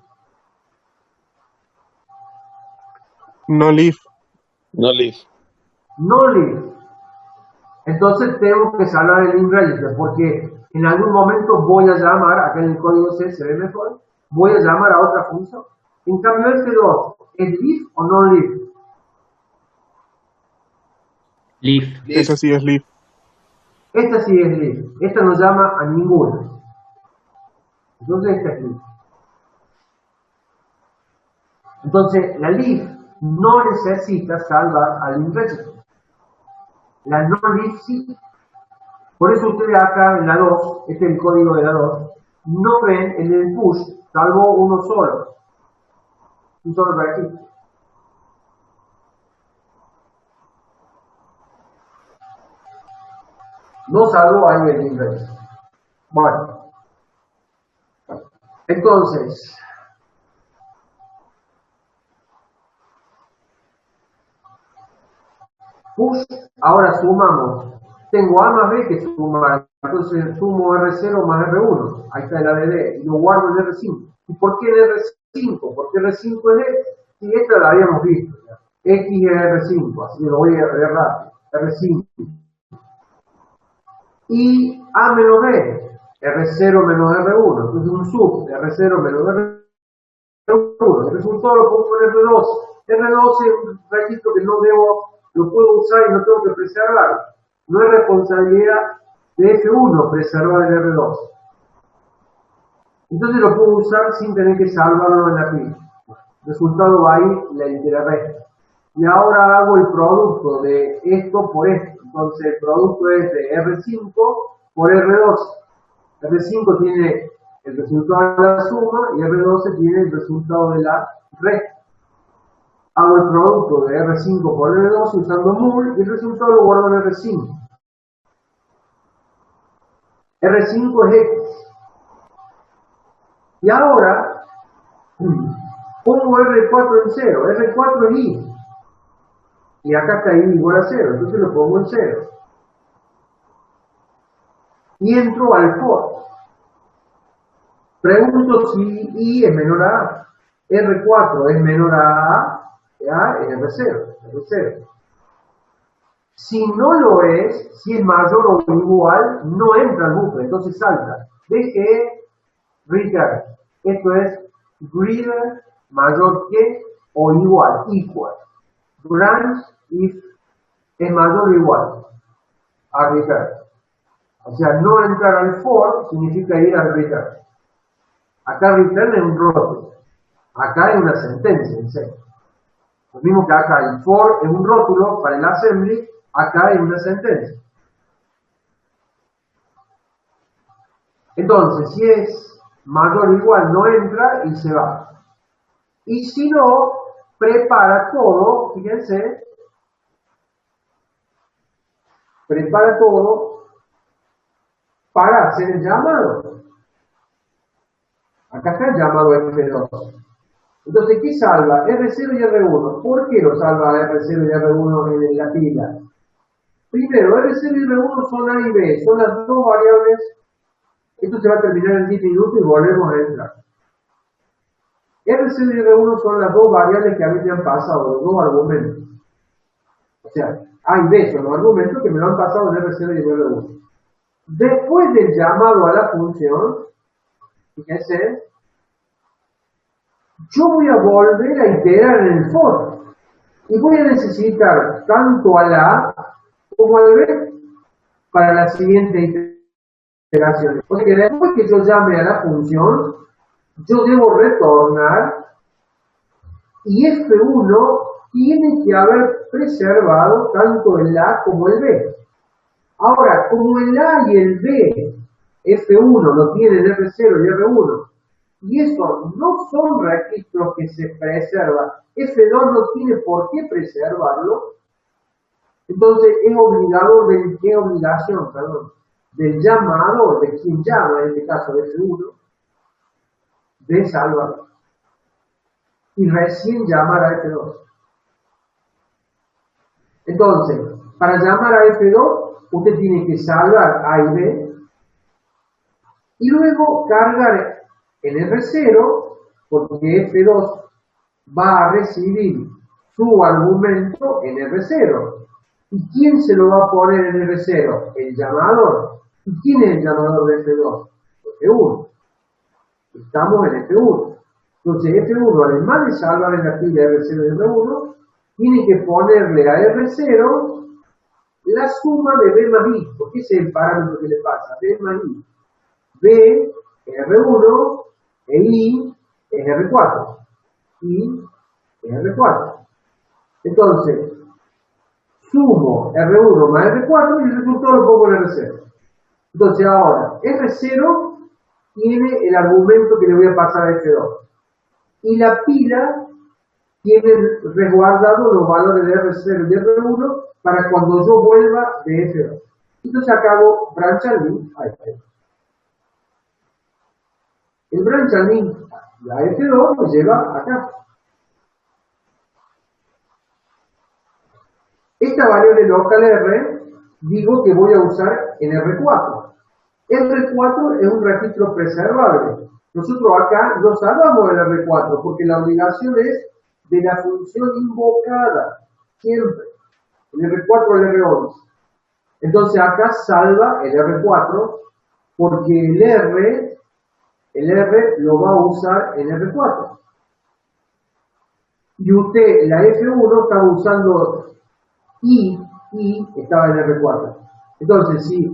No leaf. No leaf. No leaf. Entonces tengo que salvar el link register porque en algún momento voy a llamar, acá en el código C se ve mejor, voy a llamar a otra función. En cambio este 2, ¿es leaf o no leaf? Leaf. Esa sí es leaf. Esta sí es leaf. Esta no llama a ninguna. Entonces esta es leaf. Entonces la leaf no necesita salvar al link register. La no leaf sí. Por eso ustedes acá en la 2, este es el código de la 2, no ven en el push, salvo uno solo. Un solo registro. No salvo ahí el link register. Bueno. Entonces, push, ahora sumamos. Tengo A más B que sumar, entonces sumo R0 más R1. Ahí está el ADD, y lo guardo en R5. ¿Y por qué en R5? Porque R5 es X. Y esta la habíamos visto. ¿Ya? X es R5, así que lo voy a ver rápido. R5. Y A menos B, R0 menos R1. Entonces un sub de R0 menos R1. El resultado lo pongo en R2. R2 es un registro que no debo, lo puedo usar y no tengo que preservar. No es responsabilidad de F1 preservar el R2. Entonces lo puedo usar sin tener que salvarlo en la pila. Resultado va ahí la interresta. Y ahora hago el producto de esto por esto. Entonces el producto es de R5 por R2. R5 tiene el resultado de la suma y R12 tiene el resultado de la resta. Hago el producto de R5 por R2 usando mul y el resultado lo guardo en R5. R5 es X. Y ahora pongo R4 en 0. R4 es Y. Y acá está Y igual a 0. Entonces lo pongo en 0. Y entro al for. Pregunto si Y es menor a A. R4 es menor a A es R0. R0. Si no lo es, si es mayor o igual, no entra al bucle, entonces salta. Deje return. Esto es greater, mayor que o igual, equal. Branch if es mayor o igual a return. O sea, no entrar al for significa ir al return. Acá return es un rótulo. Acá es una sentencia en serio. Lo mismo que acá el for es un rótulo para el assembly, acá es una sentencia. Entonces, si es mayor o igual, no entra y se va. Y si no, prepara todo, fíjense, prepara todo para hacer el llamado. Acá está el llamado F2. Entonces, ¿qué salva? R0 y R1. ¿Por qué lo salva R0 y R1 en la pila? Primero, R0 y R1 son A y B, son las dos variables. Esto se va a terminar en 10 minutos y volvemos a entrar. R0 y R1 son las dos variables que a mí me han pasado, los dos argumentos. O sea, A y B son los argumentos que me lo han pasado en R0 y R1. Después del llamado a la función, fíjense, yo voy a volver a iterar en el for. Y voy a necesitar tanto al A como al B para la siguiente iteración. O sea que después que yo llame a la función, yo debo retornar y F1 tiene que haber preservado tanto el A como el B. Ahora, como el A y el B, F1 lo tienen R0 y R1, y esos no son registros que se preservan, F2 no tiene por qué preservarlo, entonces es obligado del llamador, de quien llama, en este caso de F1, de salvarlo. Y recién llamar a F2. Entonces, para llamar a F2, usted tiene que salvar A y B, y luego cargar en R0, porque F2 va a recibir su argumento en R0. ¿Y quién se lo va a poner en R0? El llamador. ¿Y quién es el llamador de F2? F1. Estamos en F1. Entonces F1, además de salvar en la pila R0 y R1, tiene que ponerle a R0 la suma de B más I, porque ese es el parámetro que le pasa, B más I. B es R1, e I es R4. I es R4. Entonces, sumo R1 más R4 y el resultado lo pongo en R0. Entonces ahora, R0 tiene el argumento que le voy a pasar a F2. Y la pila tiene resguardado los valores de R0 y R1 para cuando yo vuelva de F2. Entonces acabo branch and link a F2. El branch and link a F2 me lleva acá. Esta variable local R, digo que voy a usar en R4. R4 es un registro preservable. Nosotros acá no salvamos el R4 porque la obligación es de la función invocada, siempre. El R4 el R11. Entonces acá salva el R4 porque el R lo va a usar en R4. Y usted, la F1 estaba usando I estaba en R4. Entonces, si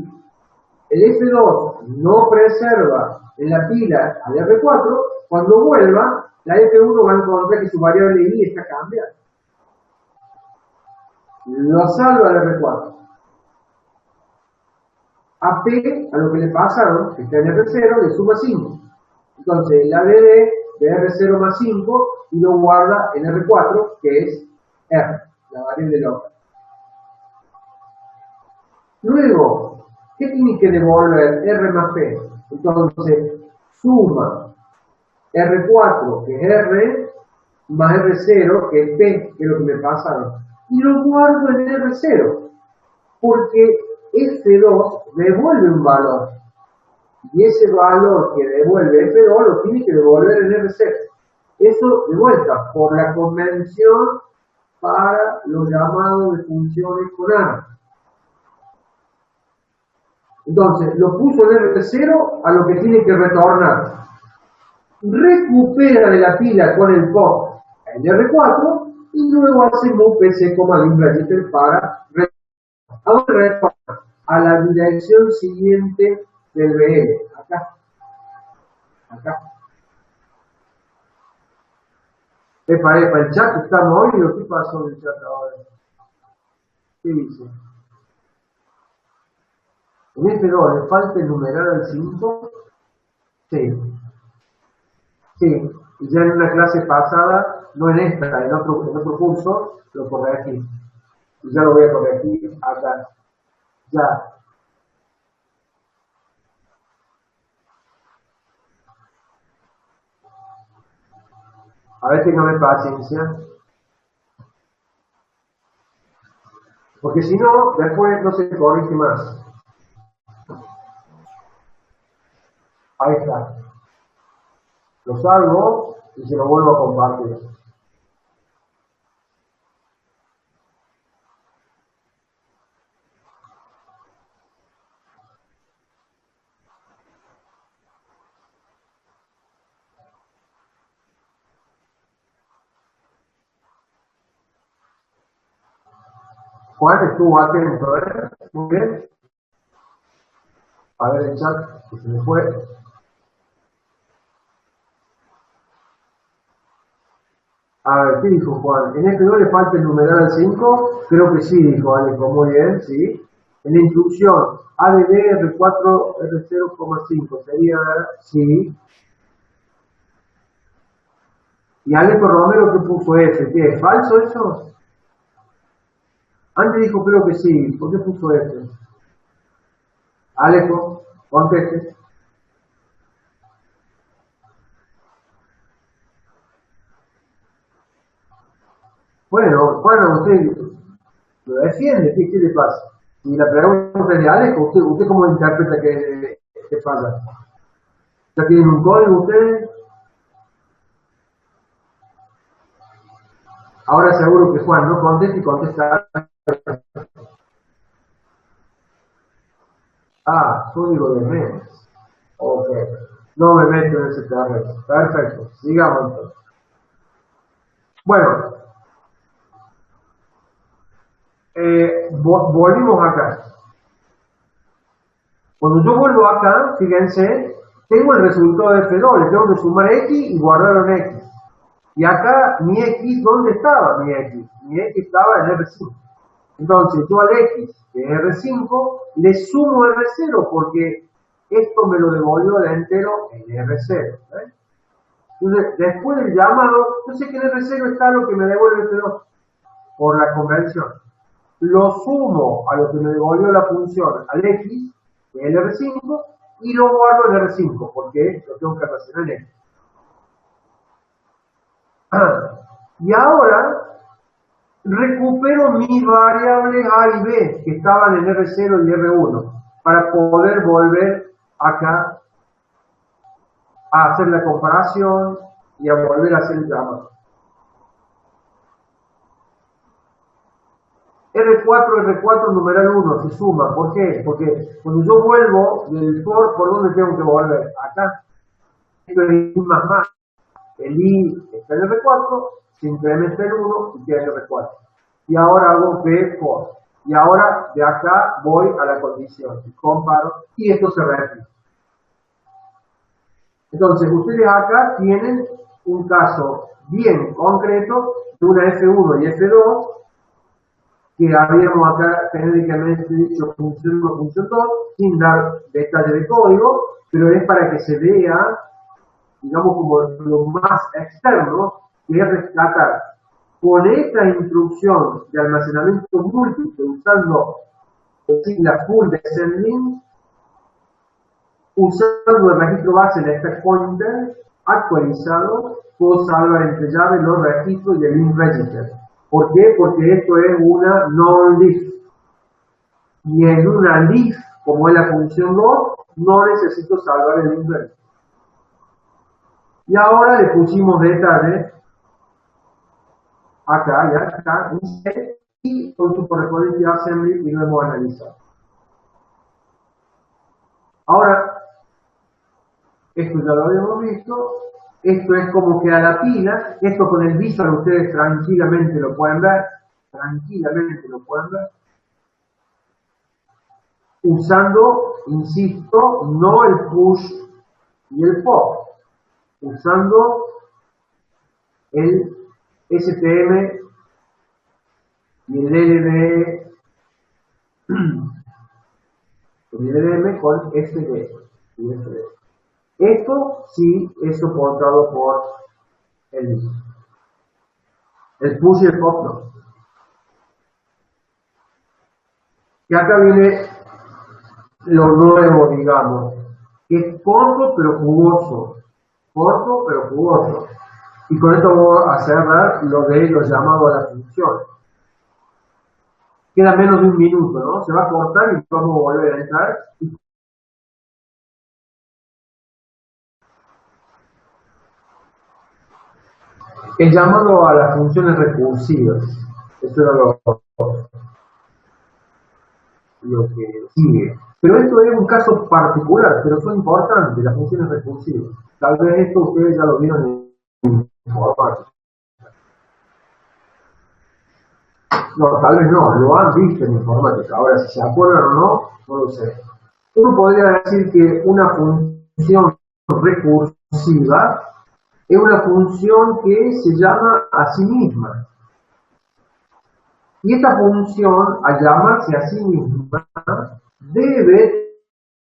el F2 no preserva en la pila al R4, cuando vuelva, la F1 va a encontrar que su variable I está cambiada. Lo salva al R4. A P, a lo que le pasaron, que está en R0, le suma 5. Entonces, la ADD de R0 más 5 y lo guarda en R4, que es R, la variable local. Luego, ¿qué tiene que devolver? R más P. Entonces, suma R4, que es R, más R0, que es P, que es lo que me pasaron. Y lo guardo en R0, porque F2 devuelve un valor. Y ese valor que devuelve F2 lo tiene que devolver en R0. Eso, de vuelta, por la convención para los llamados de funciones con A. Entonces, lo puso en R0 a lo que tiene que retornar. Recupera de la pila con el POP el R4 y luego hace move PC, link register para retornar a la dirección siguiente del BL. Acá. Epa, el chat está movido. ¿Qué pasó en el chat ahora? ¿Qué dice? En F2 le falta enumerar al 5. Sí. Y ya en una clase pasada, no en esta, en otro curso, lo corregí. Y ya lo voy a corregir acá. Ya. A ver, téngame paciencia. Porque si no, después no se corrige más. Ahí está. Lo salvo y se lo vuelvo a compartir. Juan estuvo atento, ¿eh? Muy bien. A ver el chat, que se me fue. A ver, ¿qué dijo Juan? ¿En este no le falta el numeral al 5? Creo que sí, dijo Alejo, muy bien, sí. En la instrucción, ADD R4 R0,5 sería, sí. Y Alejo Romero, ¿qué puso F? ¿Qué es falso eso? Antes dijo creo que sí, ¿por qué puso F? Alejo, conteste. Bueno, usted lo defiende, ¿qué le pasa? Y la pregunta es de Alejo, ¿usted cómo interpreta que falla? ¿Ya tienen un código ustedes? Ahora seguro que Juan no contesta y contesta. Ah, código de mes. Ok. No me meto en ese terreno. Perfecto. Sigamos entonces. Bueno. Volvimos acá. Cuando yo vuelvo acá, fíjense, tengo el resultado de F2, le tengo que sumar X y guardar en X. Y acá, mi X, ¿dónde estaba mi X? Mi X estaba en R5. Entonces, yo al X, que es R5, le sumo R0 porque esto me lo devolvió el entero en R0. ¿eh? Entonces, después del llamado, yo sé que en R0 está lo que me devuelve F2 por la conversión. Lo sumo a lo que me devolvió la función al X, que es el R5, y lo guardo en R5 porque lo tengo que relacionar en X. Y ahora recupero mis variables A y B que estaban en R0 y R1 para poder volver acá a hacer la comparación y a volver a hacer el llamado. R4 numeral 1 se suma. ¿Por qué? Porque cuando yo vuelvo del for, ¿por dónde tengo que volver? Acá. Esto es I más. El I está en R4, se incrementa el 1 y queda en R4. Y ahora hago B for. Y ahora de acá voy a la condición y comparo y esto se repite. Entonces ustedes acá tienen un caso bien concreto de una F1 y F2 que habíamos acá genéricamente dicho función 1, función 2, sin dar detalle de código, pero es para que se vea, digamos, como lo más externo, que es rescatar con esta instrucción de almacenamiento múltiple usando la full descending, usando el registro base en stack pointer actualizado, puedo salvar entre llaves los registros y el link register. ¿Por qué? Porque esto es una non-leaf. Y en una leaf, como es la función 2, no necesito salvar el link register. Y ahora le pusimos detalle acá y acá, un set, y con su correspondiente assembly y lo hemos analizado. Ahora, esto ya lo habíamos visto, esto es como queda la pila, esto con el visual ustedes tranquilamente lo pueden ver, usando, insisto, no el push y el pop, usando el STM y el LDM con SD y SD. Esto sí es soportado por el push y el pop no. Y acá viene lo nuevo, digamos, que es corto pero jugoso. Y con esto vamos a cerrar lo de los llamados a la función. Queda menos de un minuto, ¿no? Se va a cortar y vamos a volver a entrar. El llamado a las funciones recursivas. Esto era lo que sigue. Pero esto es un caso particular, pero son importantes las funciones recursivas. Tal vez esto ustedes ya lo vieron en informática. No, tal vez no, lo han visto en informática. Ahora, si se acuerdan o no, no lo sé. Uno podría decir que una función recursiva es una función que se llama a sí misma. Y esta función, al llamarse a sí misma, debe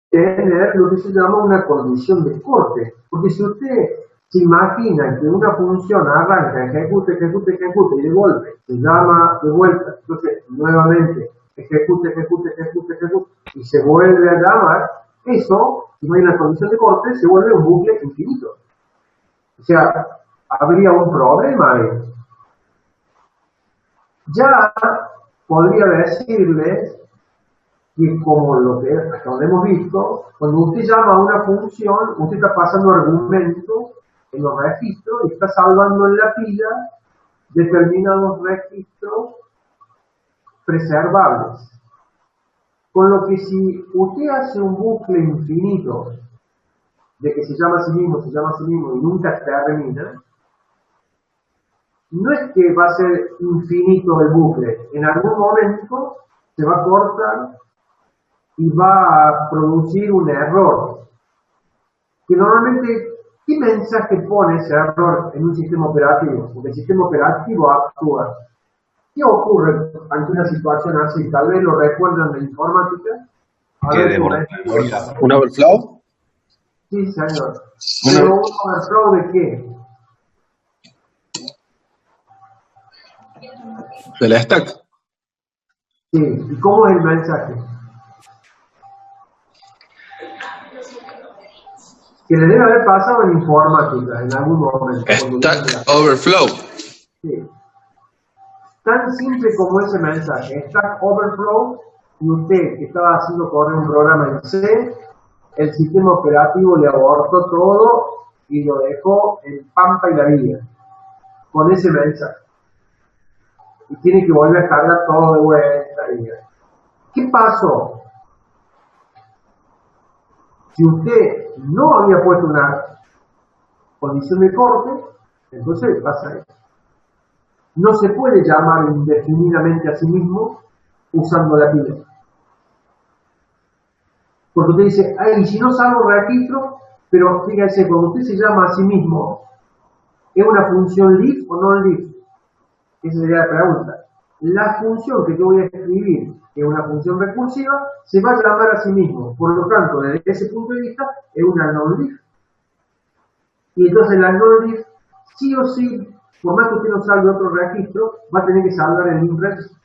tener lo que se llama una condición de corte. Porque si usted se imagina que una función arranca, ejecuta, y de golpe se llama de vuelta, entonces nuevamente ejecuta, y se vuelve a llamar, eso, si no hay una condición de corte, se vuelve un bucle infinito. O sea, habría un problema ahí. Ya podría decirles que, como lo que hasta donde hemos visto, cuando usted llama a una función, usted está pasando argumentos en los registros y está salvando en la pila determinados registros preservables. Con lo que si usted hace un bucle infinito de que se llama a sí mismo y nunca termina, no es que va a ser infinito el bucle. En algún momento se va a cortar y va a producir un error. Que normalmente, ¿qué mensaje pone ese error en un sistema operativo? Porque el sistema operativo actúa. ¿Qué ocurre ante una situación así? Tal vez lo recuerdan de informática. ¿Un overflow? Sí, señor. ¿Pero un overflow de qué? De la stack. Sí, ¿y cómo es el mensaje? Que le debe haber pasado en informática en algún momento. Stack overflow. Sí. Tan simple como ese mensaje, Stack Overflow, y usted que estaba haciendo correr un programa en C, el sistema operativo le abortó todo y lo dejó en pampa y la vida, con ese mensaje. Y tiene que volver a cargar todo de vuelta. ¿Qué pasó? Si usted no había puesto una condición de corte, entonces pasa eso. No se puede llamar indefinidamente a sí mismo usando la pila. Porque usted dice, ay, si no salgo registro, pero fíjese, cuando usted se llama a sí mismo, ¿es una función leaf o no leaf? Esa sería la pregunta. La función que yo voy a escribir, que es una función recursiva, se va a llamar a sí mismo. Por lo tanto, desde ese punto de vista, es una non-leaf. Y entonces la non-leaf, sí o sí, por más que usted no salve otro registro, va a tener que salvar el link registro.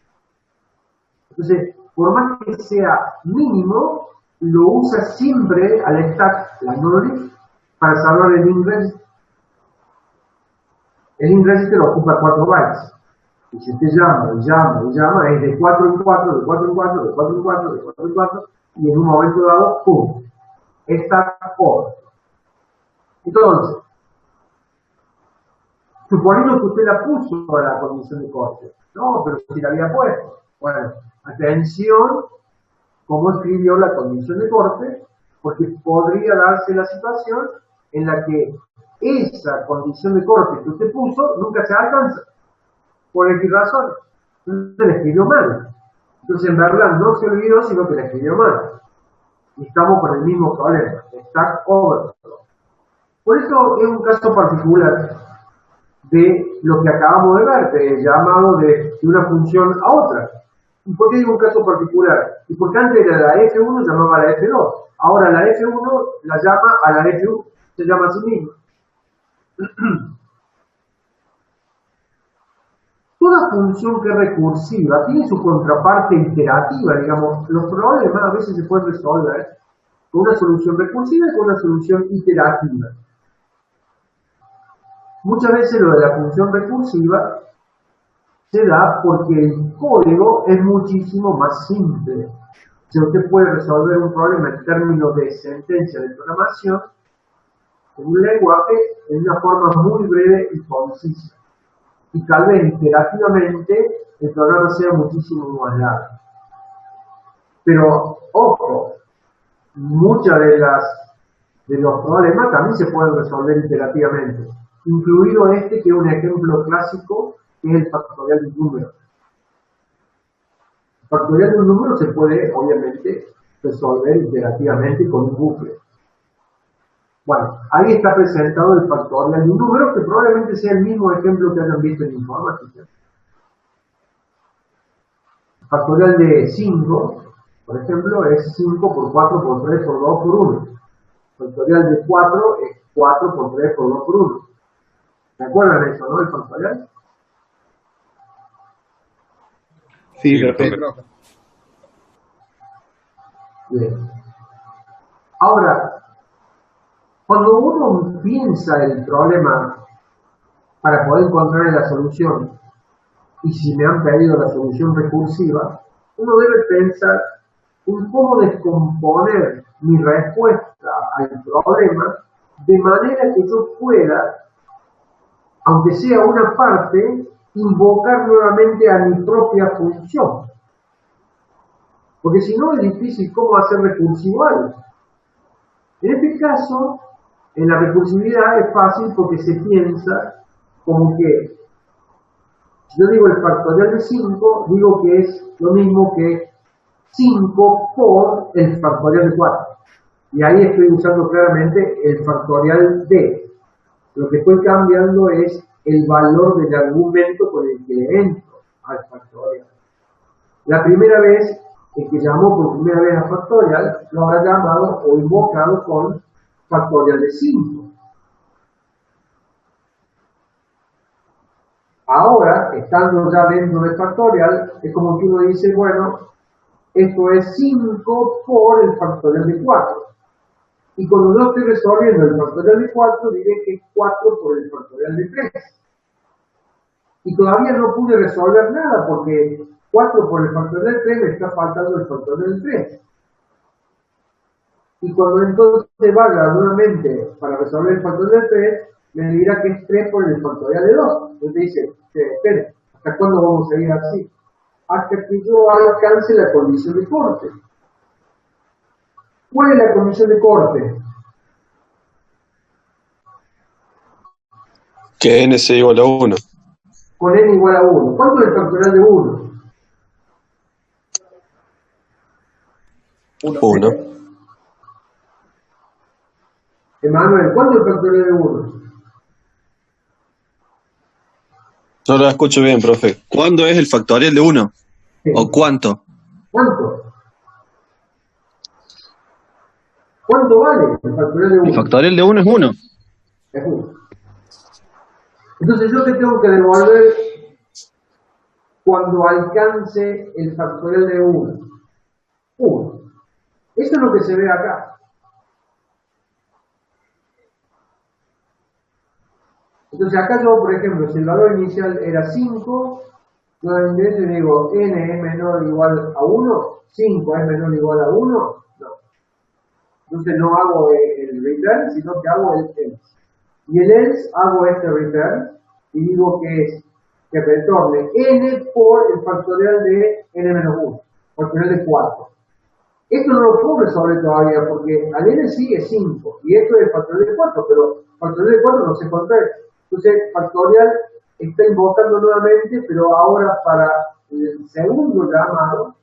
Entonces, por más que sea mínimo, lo usa siempre al stack, la non-leaf, para salvar el link registro. El link registro ocupa 4 bytes. Y si usted llama, es de 4 en 4, de 4 en 4, de 4 en 4, de 4 en 4, y en un momento dado, ¡pum! Stack over. Entonces, suponiendo que usted la puso a la condición de corte. No, pero si la había puesto. Bueno, atención, cómo escribió la condición de corte, porque podría darse la situación en la que esa condición de corte que usted puso nunca se alcanza. Por X razón. Entonces la escribió mal. Entonces en verdad no se olvidó, sino que la escribió mal. Y estamos con el mismo problema. Stack overflow. Por eso es un caso particular de lo que acabamos de ver, de llamado de una función a otra. ¿Y por qué digo un caso particular? Y porque antes era la F1 llamaba a la F2. Ahora la F1 la llama a la F1. Se llama a sí misma. Toda función que es recursiva tiene su contraparte iterativa, digamos. Los problemas a veces se pueden resolver con una solución recursiva y con una solución iterativa. Muchas veces lo de la función recursiva se da porque el código es muchísimo más simple. Si usted puede resolver un problema en términos de sentencia de programación, en un lenguaje, en una forma muy breve y concisa. Y tal vez iterativamente el programa sea muchísimo más largo. Pero, ojo, muchas de los problemas también se pueden resolver iterativamente, incluido este que es un ejemplo clásico, que es el factorial de un número. El factorial de un número se puede, obviamente, resolver iterativamente con un bucle. Bueno, ahí está presentado el factorial de un número, que probablemente sea el mismo ejemplo que hayan visto en informática. El factorial de 5, por ejemplo, es 5 por 4 por 3 por 2 por 1. El factorial de 4 es 4 por 3 por 2 por 1. ¿Se acuerdan de eso, no? El factorial. Sí, Sí, profe. profe. Bien. Ahora, cuando uno piensa el problema para poder encontrar la solución, y si me han pedido la solución recursiva, uno debe pensar en cómo descomponer mi respuesta al problema de manera que yo pueda, aunque sea una parte, invocar nuevamente a mi propia función. Porque si no es difícil cómo hacer recursivo algo. En este caso, en la recursividad es fácil porque se piensa como que, si yo digo el factorial de 5, digo que es lo mismo que 5 por el factorial de 4. Y ahí estoy usando claramente el factorial de. Lo que estoy cambiando es el valor del argumento con el que entro al factorial. La primera vez en que llamó por primera vez a factorial, lo habrá llamado o invocado con factorial de 5. Ahora, estando ya dentro del factorial, es como que uno dice, bueno, esto es 5 por el factorial de 4. Y cuando yo estoy resolviendo el factorial de 4, diré que es 4 por el factorial de 3. Y todavía no pude resolver nada porque 4 por el factorial de 3 me está faltando el factorial de 3. Y cuando entonces vaya nuevamente para resolver el factorial de 3, me dirá que es 3 por el factorial de 2. Entonces dice, espere, ¿hasta cuándo vamos a seguir así? Hasta que yo alcance la condición de corte. ¿Cuál es la condición de corte? Que n sea igual a 1. Con n igual a 1. ¿Cuánto es el factorial de 1? 1. Emanuel, ¿cuánto es el factorial de 1? No lo escucho bien, profe. ¿Cuándo es el factorial de 1? Sí. ¿O cuánto? ¿Cuánto? ¿Cuánto vale el factorial de 1? El factorial de 1 es 1. Es 1. Entonces yo te tengo que devolver cuando alcance el factorial de 1. 1. Eso es lo que se ve acá. Entonces acá yo, por ejemplo, si el valor inicial era 5, yo le digo n es menor o igual a 1, 5 es menor o igual a 1, no. Entonces no hago el return, sino que hago el else. Y el else hago este return y digo que retorne n por el factorial de n-1, factorial de 4. Esto no lo puedo resolver todavía porque al n sigue 5 y esto es el factorial de 4, pero el factorial de 4 no se encuentra. Entonces, factorial está invocando nuevamente, pero ahora para el segundo llamado,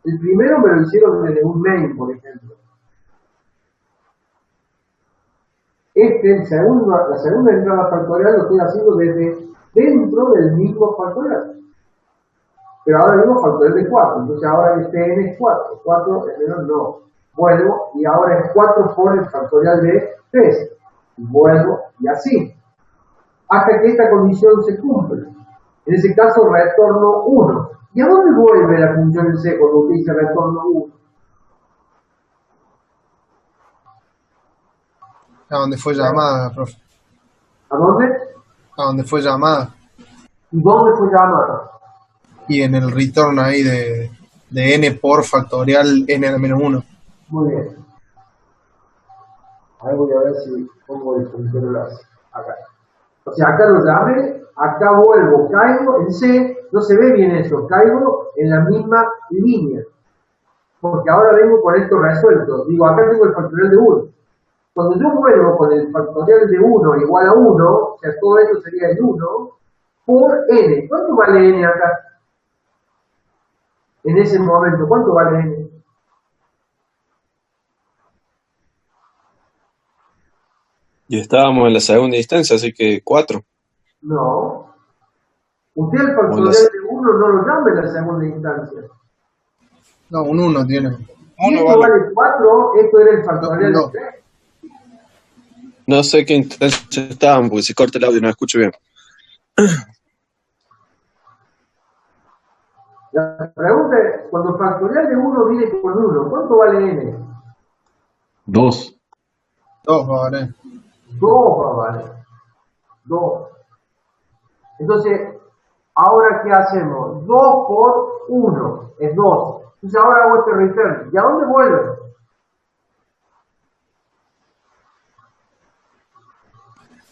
el primero me lo hicieron desde un main, por ejemplo. La segunda entrada factorial lo estoy haciendo desde dentro del mismo factorial. Pero ahora digo factorial de 4, entonces ahora este n es 4, 4 es menor, no. Vuelvo y ahora es 4 por el factorial de 3. Y vuelvo y así. Hasta que esta condición se cumple. En ese caso retorno 1. ¿Y a dónde vuelve la función en C cuando usted dice retorno 1? A donde fue llamada, profe. ¿A dónde? donde fue llamada. ¿Y dónde fue llamada? Y en el return ahí de n por factorial n a la menos 1. Muy bien. Ahí voy a ver si pongo el puntero acá. O sea, acá lo llamé, acá vuelvo, caigo en C, no se ve bien eso, caigo en la misma línea. Porque ahora vengo con esto resuelto. Digo, acá tengo el factorial de 1. Cuando yo vuelvo con el factorial de 1 igual a 1, o sea, todo esto sería el 1, por n. ¿Cuánto vale n acá? En ese momento, ¿cuánto vale n? Y estábamos en la segunda instancia, así que 4. No. Usted el O factorial las- de 1 no lo llame en la segunda instancia. No, un 1 tiene. Si esto vale 4, esto era el factorial de No. 3. No sé qué instancia estaban, porque se corta el audio, no escucho bien. La pregunta es, cuando el factorial de 1 viene con 1, ¿cuánto vale n? 2. 2 va a valer. 2 va a valer. 2. Entonces, ¿ahora qué hacemos? 2 por 1 es 2. Entonces ahora hago este return. ¿Y a dónde vuelve?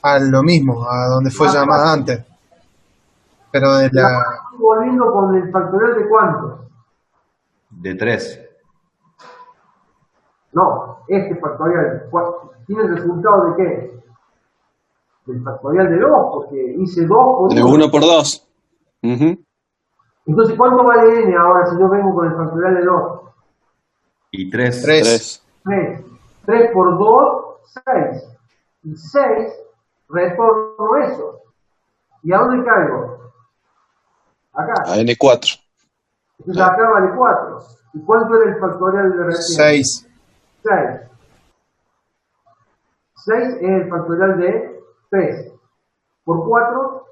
A lo mismo, a donde fue Acá. llamada antes. Pero de Y ahora la. estoy volviendo con el factorial de cuánto? De 3. No, este factorial. ¿Tiene el resultado de qué? Del factorial de 2, porque hice 2 por De 1. 1 por 2. Ujú. Entonces, ¿cuánto vale n ahora si yo vengo con el factorial de 2? Y 3. 3. 3. 3 por 2, 6. Y 6, retorno eso. ¿Y a dónde caigo? Acá. A N4. Entonces acá vale 4. ¿Y cuánto era el factorial de recién? 6. 6. 6 es el factorial de 3. Por 4,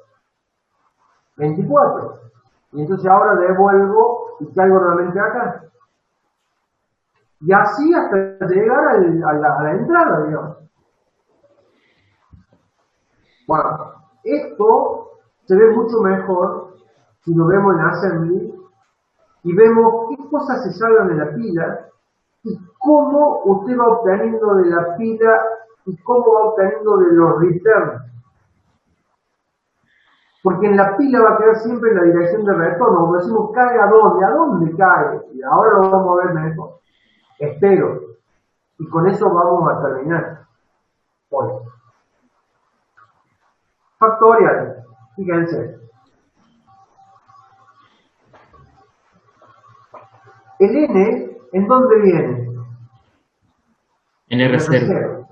24. Y entonces ahora devuelvo y caigo nuevamente acá. Y así hasta llegar a la entrada, digamos. Bueno, esto se ve mucho mejor si lo vemos en Assembly y vemos qué cosas se salvan de la pila y cómo usted va obteniendo de la pila y cómo va obteniendo de los returns. Porque en la pila va a quedar siempre en la dirección de retorno. Como decimos, ¿cae a dónde? ¿A dónde cae? Y ahora lo vamos a ver mejor. Espero. Y con eso vamos a terminar hoy. Factorial. Fíjense. El n, ¿en dónde viene? En R0.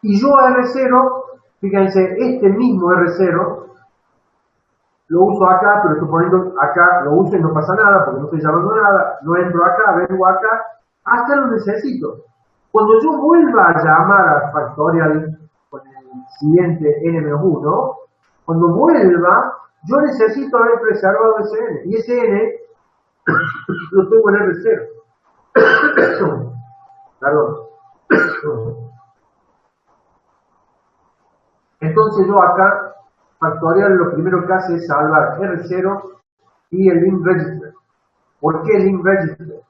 Y yo a R0, fíjense, este mismo R0, lo uso acá, pero estoy poniendo acá, lo uso y no pasa nada, porque no estoy llamando nada, no entro acá, vengo acá, hasta lo necesito. Cuando yo vuelva a llamar al factorial con el siguiente n-1, cuando vuelva, yo necesito haber preservado ese n, y ese n lo tengo en R0. Perdón. Entonces yo acá, factorial, lo primero que hace es salvar R0 y el link register. ¿Por qué el link register?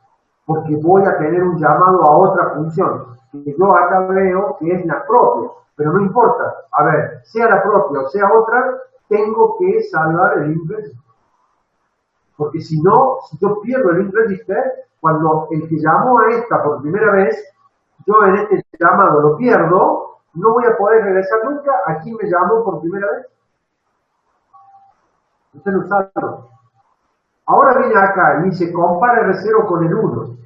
Porque voy a tener un llamado a otra función, que yo acá veo que es la propia, pero no importa. A ver, sea la propia o sea otra, tengo que salvar el link register. Porque si no, si yo pierdo el link register, cuando el que llamó a esta por primera vez, yo en este llamado lo pierdo, no voy a poder regresar nunca a quien me llamó por primera vez. Usted lo sabe. Ahora viene acá y dice compara R0 con el 1.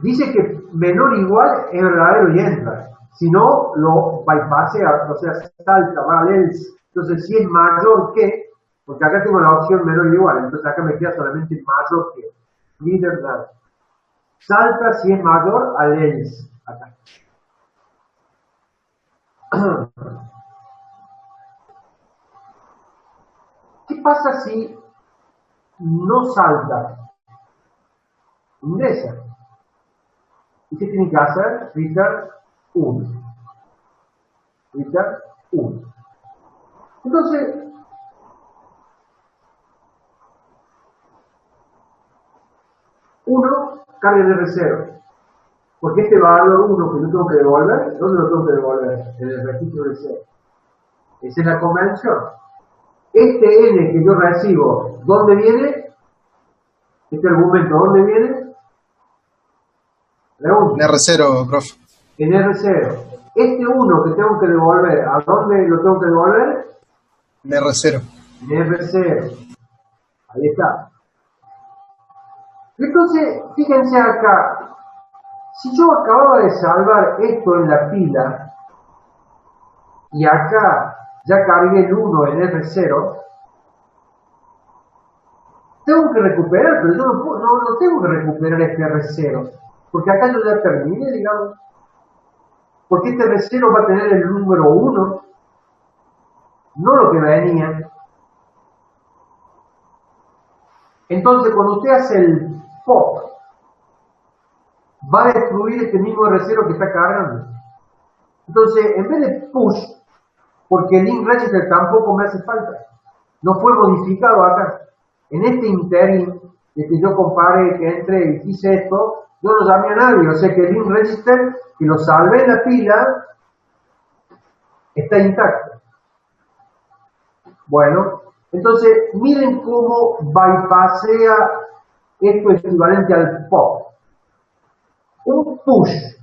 Dice que menor o igual es verdadero y entra. Si no, lo bypassea, o sea, salta, va al else. Entonces, si es mayor que, porque acá tengo la opción menor o igual, entonces acá me queda solamente mayor que. Neither than. Salta si es mayor al else. Acá. ¿Qué pasa si no salta? Ingresa. ¿Y qué tiene que hacer? Return 1. evitar 1. Entonces, uno carga en R0. Porque este valor 1 que yo tengo que devolver, ¿dónde lo tengo que devolver? En el registro de 0. Esa es la convención. Este n que yo recibo, ¿dónde viene? Este argumento, ¿dónde viene? Pregunta. En R0, profe. En R0. Este 1 que tengo que devolver, ¿a dónde lo tengo que devolver? En R0. En R0. Ahí está. Entonces, fíjense acá. Si yo acababa de salvar esto en la pila, y acá ya cargué el 1 en R0, tengo que recuperar, pero yo no tengo que recuperar este R0, porque acá yo ya terminé, digamos. Porque este R0 va a tener el número 1, no lo que venía. Entonces, cuando usted hace el pop, va a destruir este mismo R0 que está cargando. Entonces, en vez de push, porque el link register tampoco me hace falta, no fue modificado acá. En este interim, de que yo comparé, que entré y hice esto, yo no llamé a nadie, o sea que el link register, que lo salvé en la pila, está intacto. Bueno, entonces, miren cómo bypassea esto equivalente al pop. Un push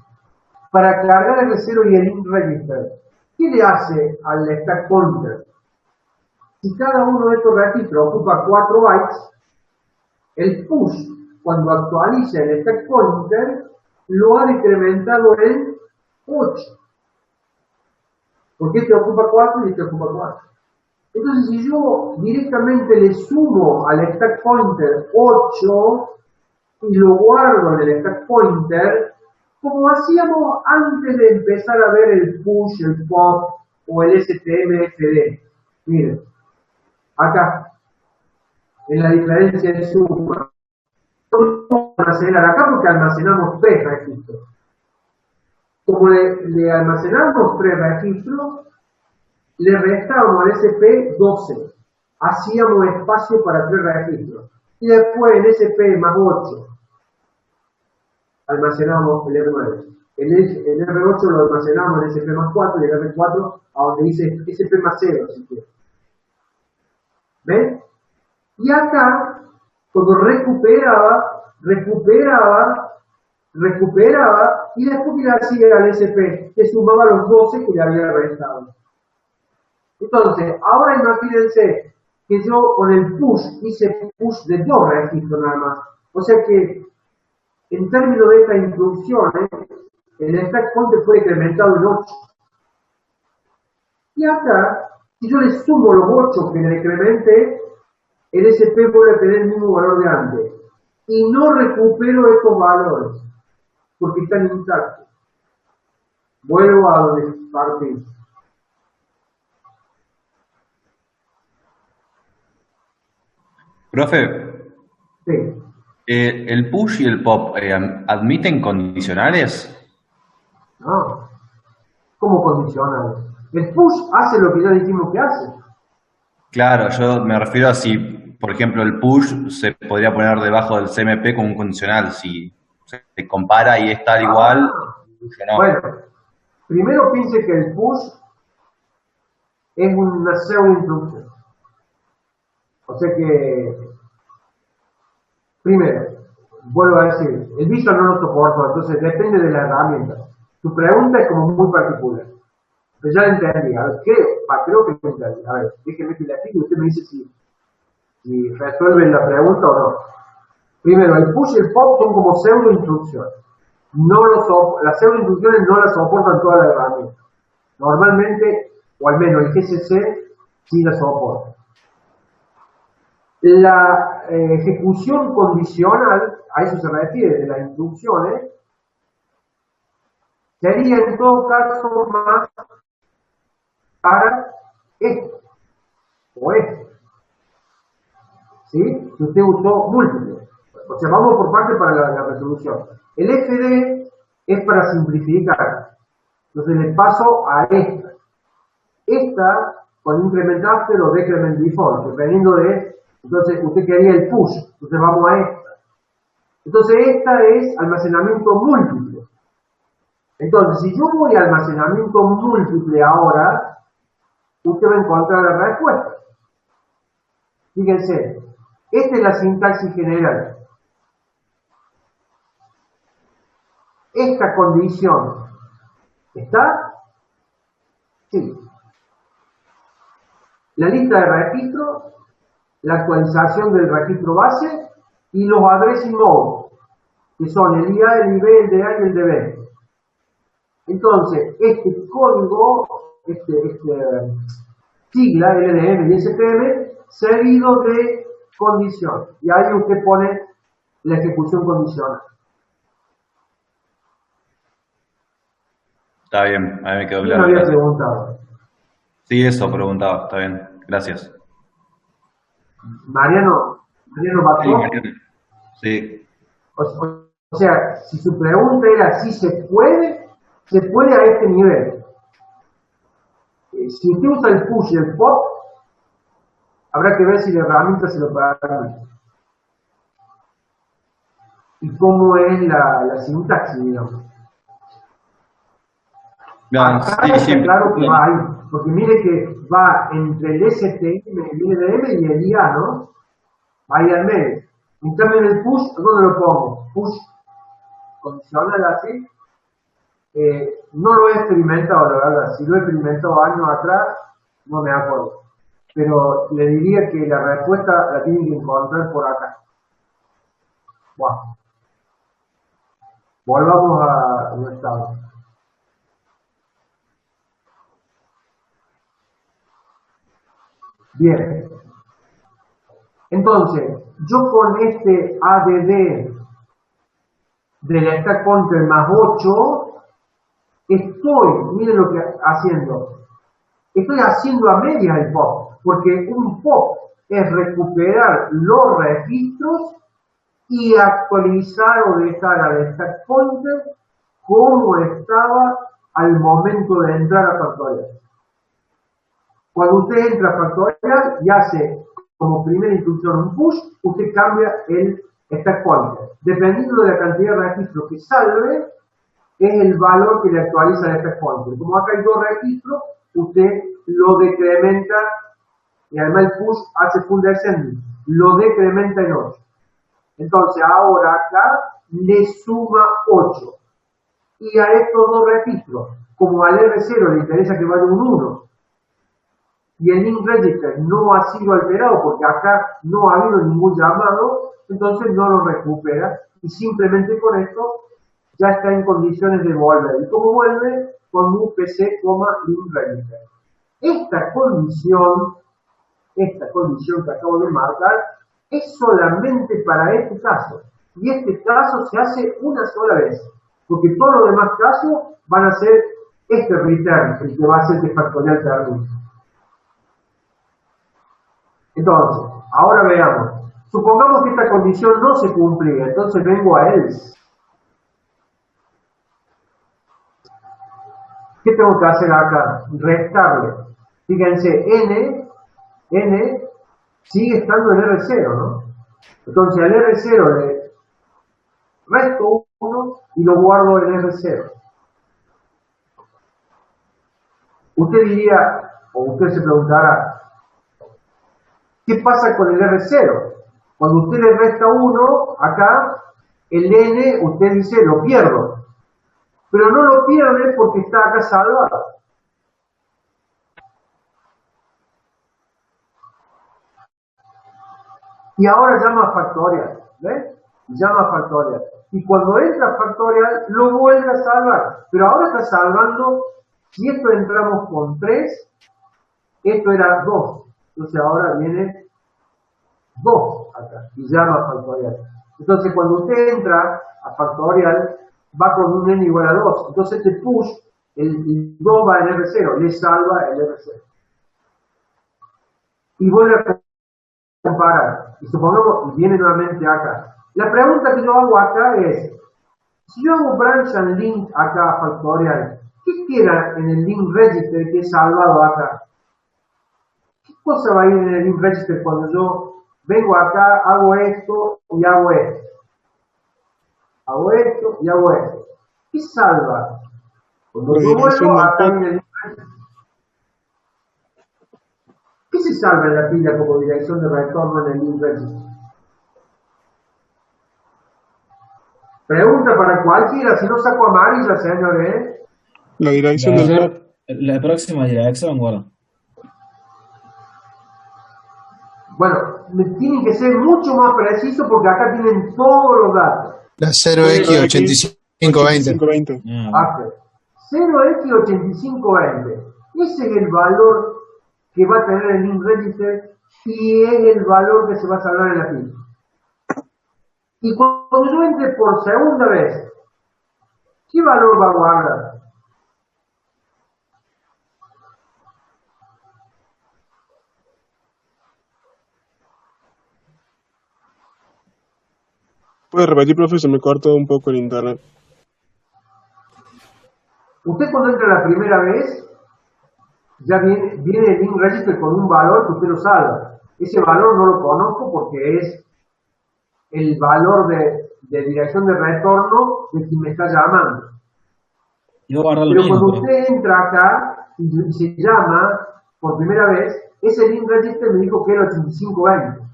para cargar el R0 y el link register. ¿Qué le hace al stack pointer? Si cada uno de estos registros ocupa 4 bytes, el push, cuando actualiza el stack pointer, lo ha incrementado en 8. Porque este ocupa 4 y este ocupa 4. Entonces, si yo directamente le sumo al stack pointer 8 y lo guardo en el stack pointer, como hacíamos antes de empezar a ver el push, el pop o el STMFD. Miren, acá, en la diferencia de suma, vamos a almacenar acá porque almacenamos 3 registros. Como le almacenamos 3 registros, le restábamos al SP 12. Hacíamos espacio para 3 registros. Y después en SP más 8, almacenamos el R9. El R8 lo almacenamos en SP más 4 y el R4 a donde dice SP más 0, si quiere. ¿Ven? Y acá, cuando recuperaba, y después que le hacía al SP, le sumaba los 12 que le había restado. Entonces, ahora imagínense que yo con el push hice push de 2 registros nada más. O sea que, en términos de estas instrucciones, el stack pointer fue incrementado en 8. Y acá, si yo le sumo los 8 que le incrementé, el SP vuelve a tener el mismo valor de antes. Y no recupero estos valores, porque están intactos. Vuelvo a donde partí. Profe, Sí. ¿el push y el pop admiten condicionales? No. ¿Cómo condicional? El push hace lo que ya dijimos que hace. Claro, yo me refiero a si, por ejemplo, el push se podría poner debajo del CMP como un condicional. Si se compara y es tal igual, no. Bueno, primero piense que el push es una pseudo instrucción. O sea que, primero, vuelvo a decir, el Visual no lo soporta, entonces depende de la herramienta. Tu pregunta es como muy particular. Pero ya la entendí. A ver, creo que lo entendí. A ver, déjeme que le explique y usted me dice si resuelven la pregunta o no. Primero, el push y el pop son como pseudo instrucciones. Las pseudo instrucciones no las soportan todas las herramientas. Normalmente, o al menos el GCC, sí las soporta. La ejecución condicional, a eso se refiere de las instrucciones, sería en todo caso más para esto o esto. ¿Sí? Si usted usó múltiples. O sea, vamos por parte para la resolución. El FD es para simplificar. Entonces le paso a esta. esta con increment after o decrement before, dependiendo de, entonces usted quería el push, entonces vamos a esta. Entonces esta es almacenamiento múltiple. Entonces, si yo voy a almacenamiento múltiple ahora, usted va a encontrar la respuesta. Fíjense, esta es la sintaxis general. Esta condición, ¿está? Sí. La lista de registros, la actualización del registro base y los addressing modes, que son el IA, el IB, el DA y el DB. Entonces, este código, sigla, LDM y SPM, seguido de condición. Y ahí usted pone la ejecución condicional. Está bien, a mí me quedó ¿Quién claro. había Gracias. preguntado? Sí, eso preguntaba, está bien. Gracias. Mariano Sí, Bató. Mariano. Sí, O sea, si su pregunta era si se puede a este nivel. Si usted usa el push y el pop, habrá que ver si la herramienta se lo permite. Y cómo es la sintaxis, digamos. Acá sí, está sí. claro que va ahí, porque mire que va entre el STM, el LDM y el IA, ¿no? Ahí al medio. En cambio en el push, ¿dónde lo pongo? Push condicional así. No lo he experimentado, la verdad. Si lo he experimentado años atrás, no me acuerdo. Pero le diría que la respuesta la tienen que encontrar por acá. Wow. Volvamos a un estado. Bien. Entonces, yo con este ADD del stack pointer más 8, miren lo que estoy haciendo a media el pop, porque un pop es recuperar los registros y actualizar o dejar al stack pointer como estaba al momento de entrar a Factorial. Cuando usted entra a Factorial y hace como primera instrucción un push, usted cambia el stack pointer. Dependiendo de la cantidad de registros que salve, es el valor que le actualiza el stack pointer. Como acá hay 2 registros, usted lo decrementa, y además el push hace full descending, lo decrementa en 8. Entonces ahora acá le suma 8. Y a estos 2 registros, como al R0 le interesa que vaya un 1, y el link register no ha sido alterado porque acá no ha habido ningún llamado, entonces no lo recupera y simplemente con esto ya está en condiciones de volver. ¿Y cómo vuelve? Con un PC, link register. Esta condición que acabo de marcar es solamente para este caso. Y este caso se hace una sola vez, porque todos los demás casos van a ser este return, el que va a hacer que Factorial termine. Entonces, ahora veamos. Supongamos que esta condición no se cumplía, entonces vengo a else. ¿Qué tengo que hacer acá? Restarle. Fíjense, n sigue estando en R0, ¿no? Entonces al R0 le resto 1 y lo guardo en R0. Usted diría, o usted se preguntará, ¿qué pasa con el R0? Cuando usted le resta 1, acá, el n, usted dice, lo pierdo. Pero no lo pierde porque está acá salvado. Y ahora llama a Factorial, ¿ves? Llama a Factorial. Y cuando entra a Factorial, lo vuelve a salvar. Pero ahora está salvando, si esto entramos con 3, esto era 2. Entonces ahora viene 2 acá y llama a Factorial. Entonces cuando usted entra a Factorial, va con un n igual a 2. Entonces este push, el 2 va en R0, le salva el R0. Y vuelve a comparar. Y supongamos, y viene nuevamente acá. La pregunta que yo hago acá es, si yo hago branch and link acá a Factorial, ¿qué queda en el link register que es salvado acá? ¿Qué cosa va a ir en el link register cuando yo vengo acá, hago esto y hago esto? Hago esto y hago esto. ¿Qué salva? Cuando La yo dirección vuelvo del acá pod. en el link register. ¿Qué se salva en la pila como dirección de retorno en el link register? Pregunta para cualquiera, si no saco amarilla, señores. La dirección La, del pod. Profesor, la próxima dirección, bueno. Bueno, tienen que ser mucho más precisos porque acá tienen todos los datos. La 0x8520. 8520. Ah, bueno. Acá. 0x8520. Ese es el valor que va a tener el link register y es el valor que se va a salvar en la pila. Y cuando yo entre por segunda vez, ¿qué valor va a guardar? ¿Puede repetir, profe? Se me cortó un poco el internet. Usted cuando entra la primera vez, ya viene el link register con un valor que usted lo salva. Ese valor no lo conozco porque es el valor de dirección de retorno de quien me está llamando. Yo voy a guardar lo Pero mismo, cuando pero. usted entra acá y se llama por primera vez, ese link register me dijo que era 8520.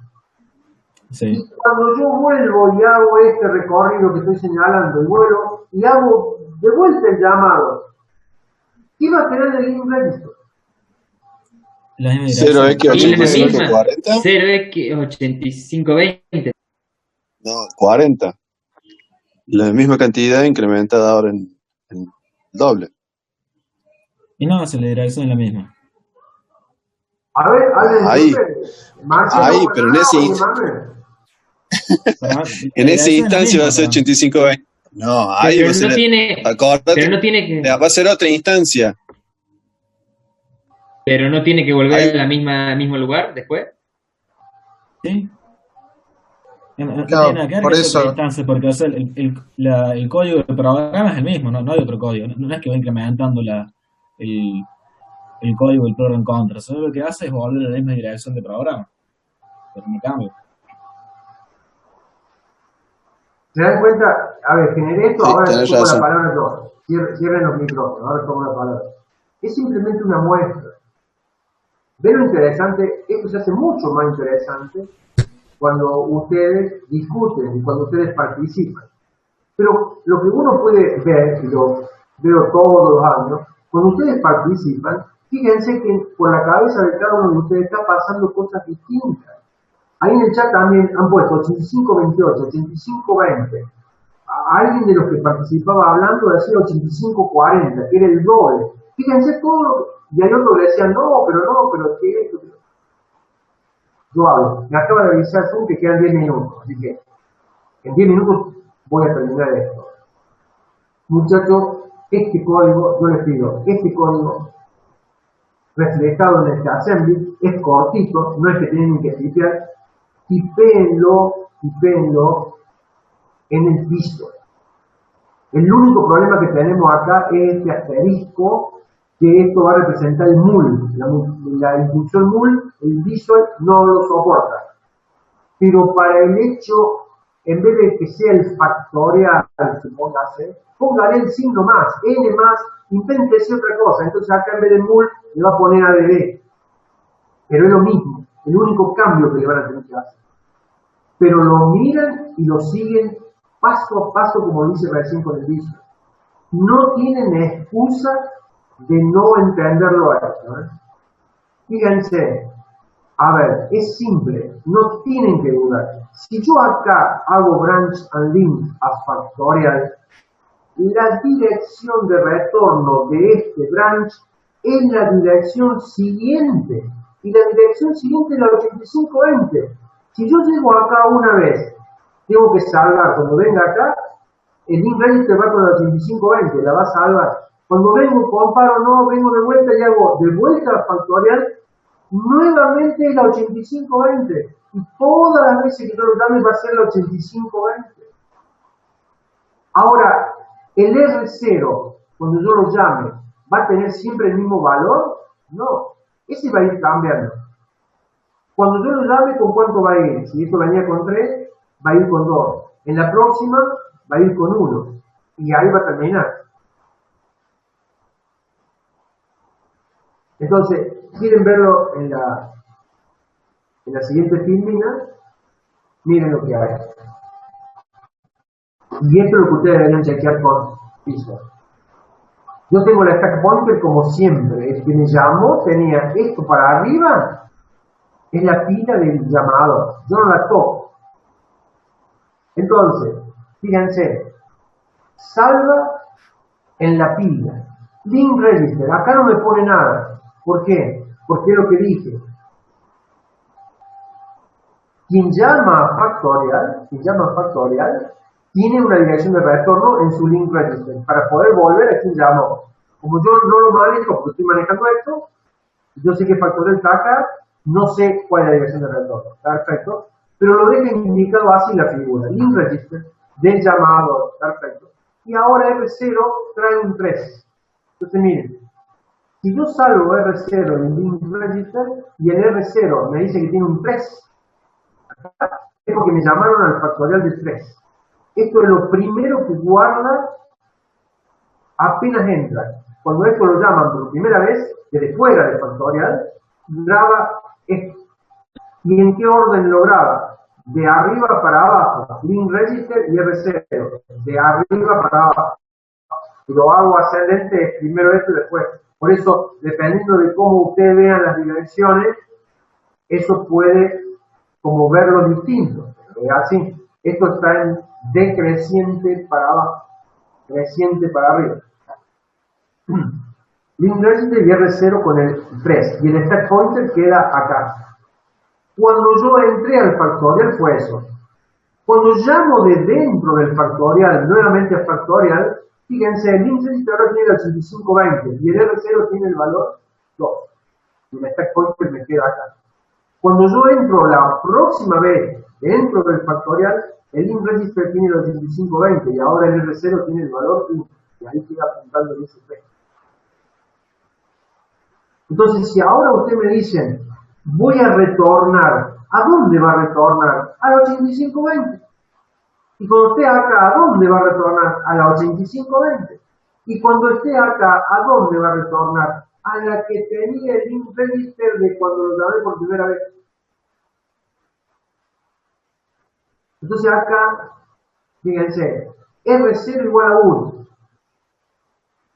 Sí. Y cuando yo vuelvo y hago este recorrido que estoy señalando y vuelvo y hago de vuelta el llamado, ¿qué va a tener el link register? La misma dirección. 0x8540. 0x8540. 0x8520. No, 40. La misma cantidad incrementada ahora en doble. Y no, si la dirección es la misma. A ver, hablen Ahí, ustedes. Marcelo, ahí, pero en ese, oye, Manuel. Para- en la esa dirección es la instancia va misma, a ser pero. 8520. No, ahí va a Pero ser. no tiene, Acordate, pero no tiene que, va a ser otra instancia. pero no tiene que volver Ahí, al mismo lugar después. ¿Sí? No Claro, tiene nada que ver por que sea otra eso. instancia, porque o sea, el código del programa es el mismo, no hay otro código. No es que va incrementando el código del pro en contra. Solo lo que hace es volver a la misma dirección de programa, pero no cambia. ¿Se dan cuenta? A ver, generé esto, sí, ahora tenés tomo la razón. palabra yo. Cierren los micrófonos, ahora tomo la palabra. Es simplemente una muestra. ¿Ven lo interesante? Esto se hace mucho más interesante cuando ustedes discuten y cuando ustedes participan. Pero lo que uno puede ver, y lo veo todos los años, cuando ustedes participan, fíjense que por la cabeza de cada uno de ustedes está pasando cosas distintas. Ahí en el chat también han puesto 8528, 8520. Alguien de los que participaba hablando decía 8540, que era el doble. Fíjense todo, y hay otro que decía, no, pero ¿qué es esto? Yo hablo. Me acaba de avisar Zoom que quedan 10 minutos, así que en 10 minutos voy a terminar esto. Muchachos, este código, yo les pido, este código reflejado en este assembly es cortito, no es que tienen que tipear, tipéenlo en el piso. El único problema que tenemos acá es este asterisco, que esto va a representar el mul. La instrucción mul, el visual no lo soporta. Pero para el hecho, en vez de que sea el factorial, supóngase, póngale el signo más, n más, inténtese otra cosa. Entonces acá en vez de mul le va a poner add. Pero es lo mismo, el único cambio que le van a tener que hacer. Pero lo miran y lo siguen paso a paso, como dice recién con el visual. No tienen excusa de no entenderlo a esto. Fíjense, a ver, es simple, no tienen que dudar. Si yo acá hago branch and link a factorial, la dirección de retorno de este branch es la dirección siguiente. Y la dirección siguiente es la 8520. Si yo llego acá una vez, tengo que salvar. Cuando venga acá, el link register va con la 8520, la va a salvar. Cuando vengo, comparo, no, vengo de vuelta y hago de vuelta a factorial, nuevamente es la 8520. Y todas las veces que yo lo llame va a ser la 8520. Ahora, el R0, cuando yo lo llame, ¿Va a tener siempre el mismo valor? No, ese va a ir cambiando. Cuando yo lo llame, ¿con cuánto va a ir? Si esto venía con 3, va a ir con 2. En la próxima, va a ir con 1. Y ahí va a terminar. Entonces, ¿quieren verlo en la siguiente filmina? Miren lo que hay. Y esto es lo que ustedes deberían chequear con Visual. Yo tengo la stack pointer como siempre. El que me llamó tenía esto para arriba. Es la pila del llamador. Yo no la toco. Entonces, fíjense. Salva en la pila. Link register. Acá no me pone nada. ¿Por qué? Porque es lo que dije. Quien llama a Factorial tiene una dirección de retorno en su link register para poder volver a quien llamó. Como yo no lo manejo porque estoy manejando esto, yo sé que Factorial está acá, no sé cuál es la dirección de retorno. Perfecto. Pero lo deja indicado así la figura. Link register del llamado. Perfecto. Y ahora R0 trae un 3. Entonces miren, si yo salvo R0 en el link register y el R0 me dice que tiene un 3, es porque me llamaron al factorial de 3. Esto es lo primero que guarda apenas entra. Cuando esto lo llaman por primera vez, desde fuera del factorial, graba esto. ¿Y en qué orden lo graba? De arriba para abajo, link register y R0. De arriba para abajo. Lo hago ascendente primero esto y después. Por eso, dependiendo de cómo ustedes vean las direcciones, eso puede como verlo distinto. Es así. Esto está en decreciente para abajo, creciente para arriba. Link register y R0 con el 3. Y el stack pointer queda acá. Cuando yo entré al factorial fue eso. Cuando llamo de dentro del factorial, nuevamente al factorial, fíjense, el link register ahora tiene el 8520 y el R0 tiene el valor 2. Y el stack pointer me queda acá. Cuando yo entro la próxima vez dentro del factorial, el link register tiene el 8520 y ahora el R0 tiene el valor 1. Y ahí queda apuntando el SP. Entonces, si ahora usted me dice, voy a retornar, ¿a dónde va a retornar? A la 8520. Y cuando esté acá, ¿a dónde va a retornar? A la 8520. Y cuando esté acá, ¿a dónde va a retornar? A la que tenía el link register de cuando lo llamé por primera vez. Entonces acá, fíjense, R0 igual a 1.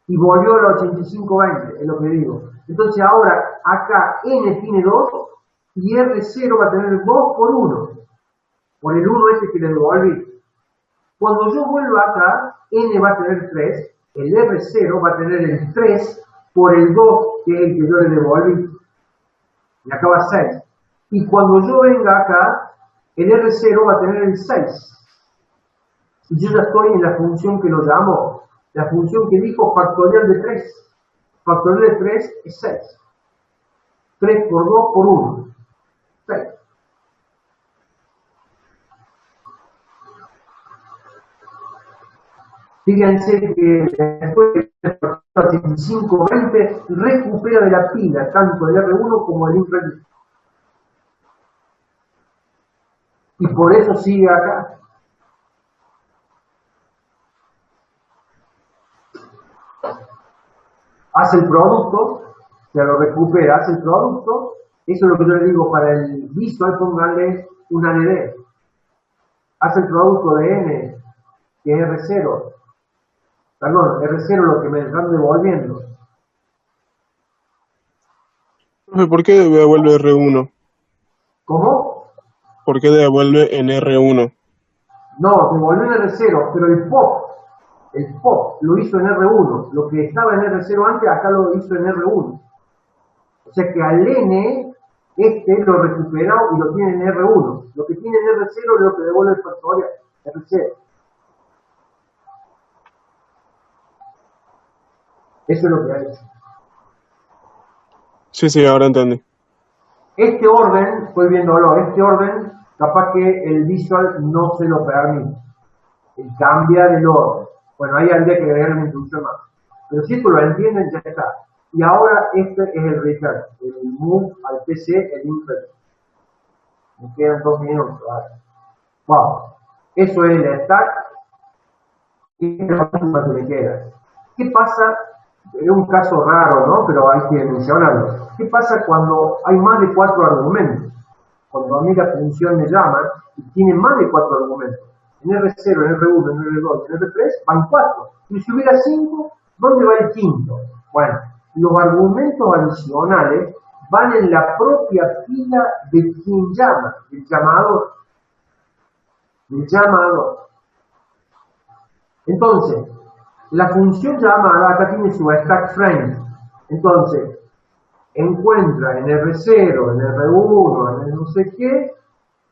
Y volvió a la 8520, es lo que digo. Entonces ahora, acá N tiene 2 y R0 va a tener 2 por 1. Por el 1 ese que le devolví. Cuando yo vuelva acá, N va a tener 3, el R0 va a tener el 3 por el 2, que es el que yo le devolví. Y acá va 6. Y cuando yo venga acá, el R0 va a tener el 6. Y yo ya estoy en la función que lo llamo, la función que dijo factorial de 3. Factorial de 3 es 6. 3 por 2 por 1. 6. Fíjense que después del 8520 recupera de la pila tanto el R1 como el link register. Y por eso sigue acá. Hace el producto, se lo recupera, hace el producto. Eso es lo que yo le digo para el visual, pónganle un AND. Hace el producto de N, que es R0. Perdón, R0 lo que me están devolviendo. Profe, ¿por qué devuelve R1? ¿Cómo? ¿Por qué devuelve en R1? No, devolvió en R0, pero el POP lo hizo en R1. Lo que estaba en R0 antes, acá lo hizo en R1. O sea que al N, lo recuperó y lo tiene en R1. Lo que tiene en R0 es lo que devuelve el factorial, R0. Eso es lo que ha hecho. Sí, ahora entendí. Este orden, estoy viéndolo, este orden, capaz que el visual no se lo permite. Cambia del orden. Bueno, ahí habría que agregar una instrucción más. Pero si esto lo entienden, ya está. Y ahora este es el return, el move al PC, el insert. Me quedan 2 minutos. Vale. Wow. Eso es el stack. Y es la última que me queda. ¿Qué pasa? Es un caso raro, ¿no? Pero hay que mencionarlo. ¿Qué pasa cuando hay más de 4 argumentos? Cuando a mí la función me llama y tiene más de 4 argumentos. En R0, en R1, en R2, en R3 van 4. Y si hubiera 5, ¿dónde va el quinto? Bueno, los argumentos adicionales van en la propia fila de quien llama, del llamador. Del llamador. Entonces, la función llamada acá tiene su stack frame. Entonces, encuentra en R0, en R1, en no sé qué,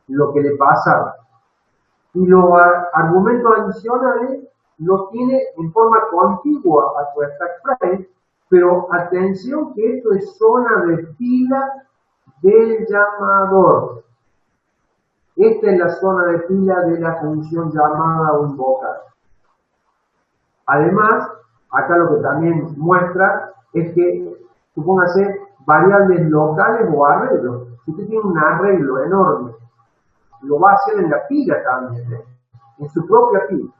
lo que le pasaba. Y los argumentos adicionales los tiene en forma contigua a su stack frame, pero atención que esto es zona de fila del llamador. Esta es la zona de fila de la función llamada o invocada. Además, acá lo que también muestra es que, supóngase, variables locales o arreglos. Si usted tiene un arreglo enorme, lo va a hacer en la pila también, ¿eh? En su propia pila.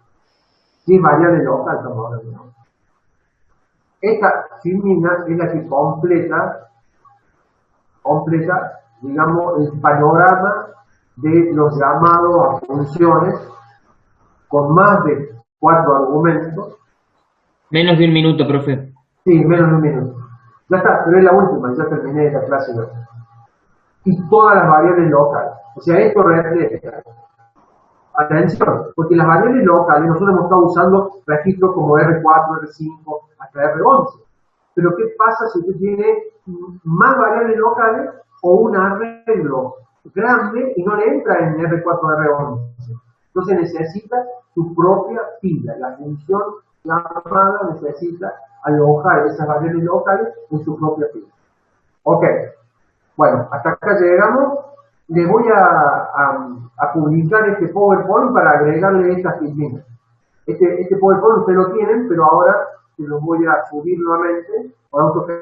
Si es variable local, estamos hablando, ¿no? Esta filmina es la que completa, digamos, el panorama de los llamados a funciones con más de 4 argumentos. Menos de un minuto, profe. Sí, menos de un minuto. Ya está, pero es la última, ya terminé esta clase. Y todas las variables locales. O sea, esto refleja. Atención, porque las variables locales, nosotros hemos estado usando registros como R4, R5, hasta R11. Pero ¿qué pasa si usted tiene más variables locales o un arreglo grande y no le entra en R4, R11? Entonces necesita su propia fila. La función llamada necesita alojar esas variables locales en su propia fila. Ok. Bueno, hasta acá llegamos. Les voy a publicar este PowerPoint para agregarle estas filminas. Este PowerPoint ustedes lo tienen, pero ahora se los voy a subir nuevamente con AutoCAD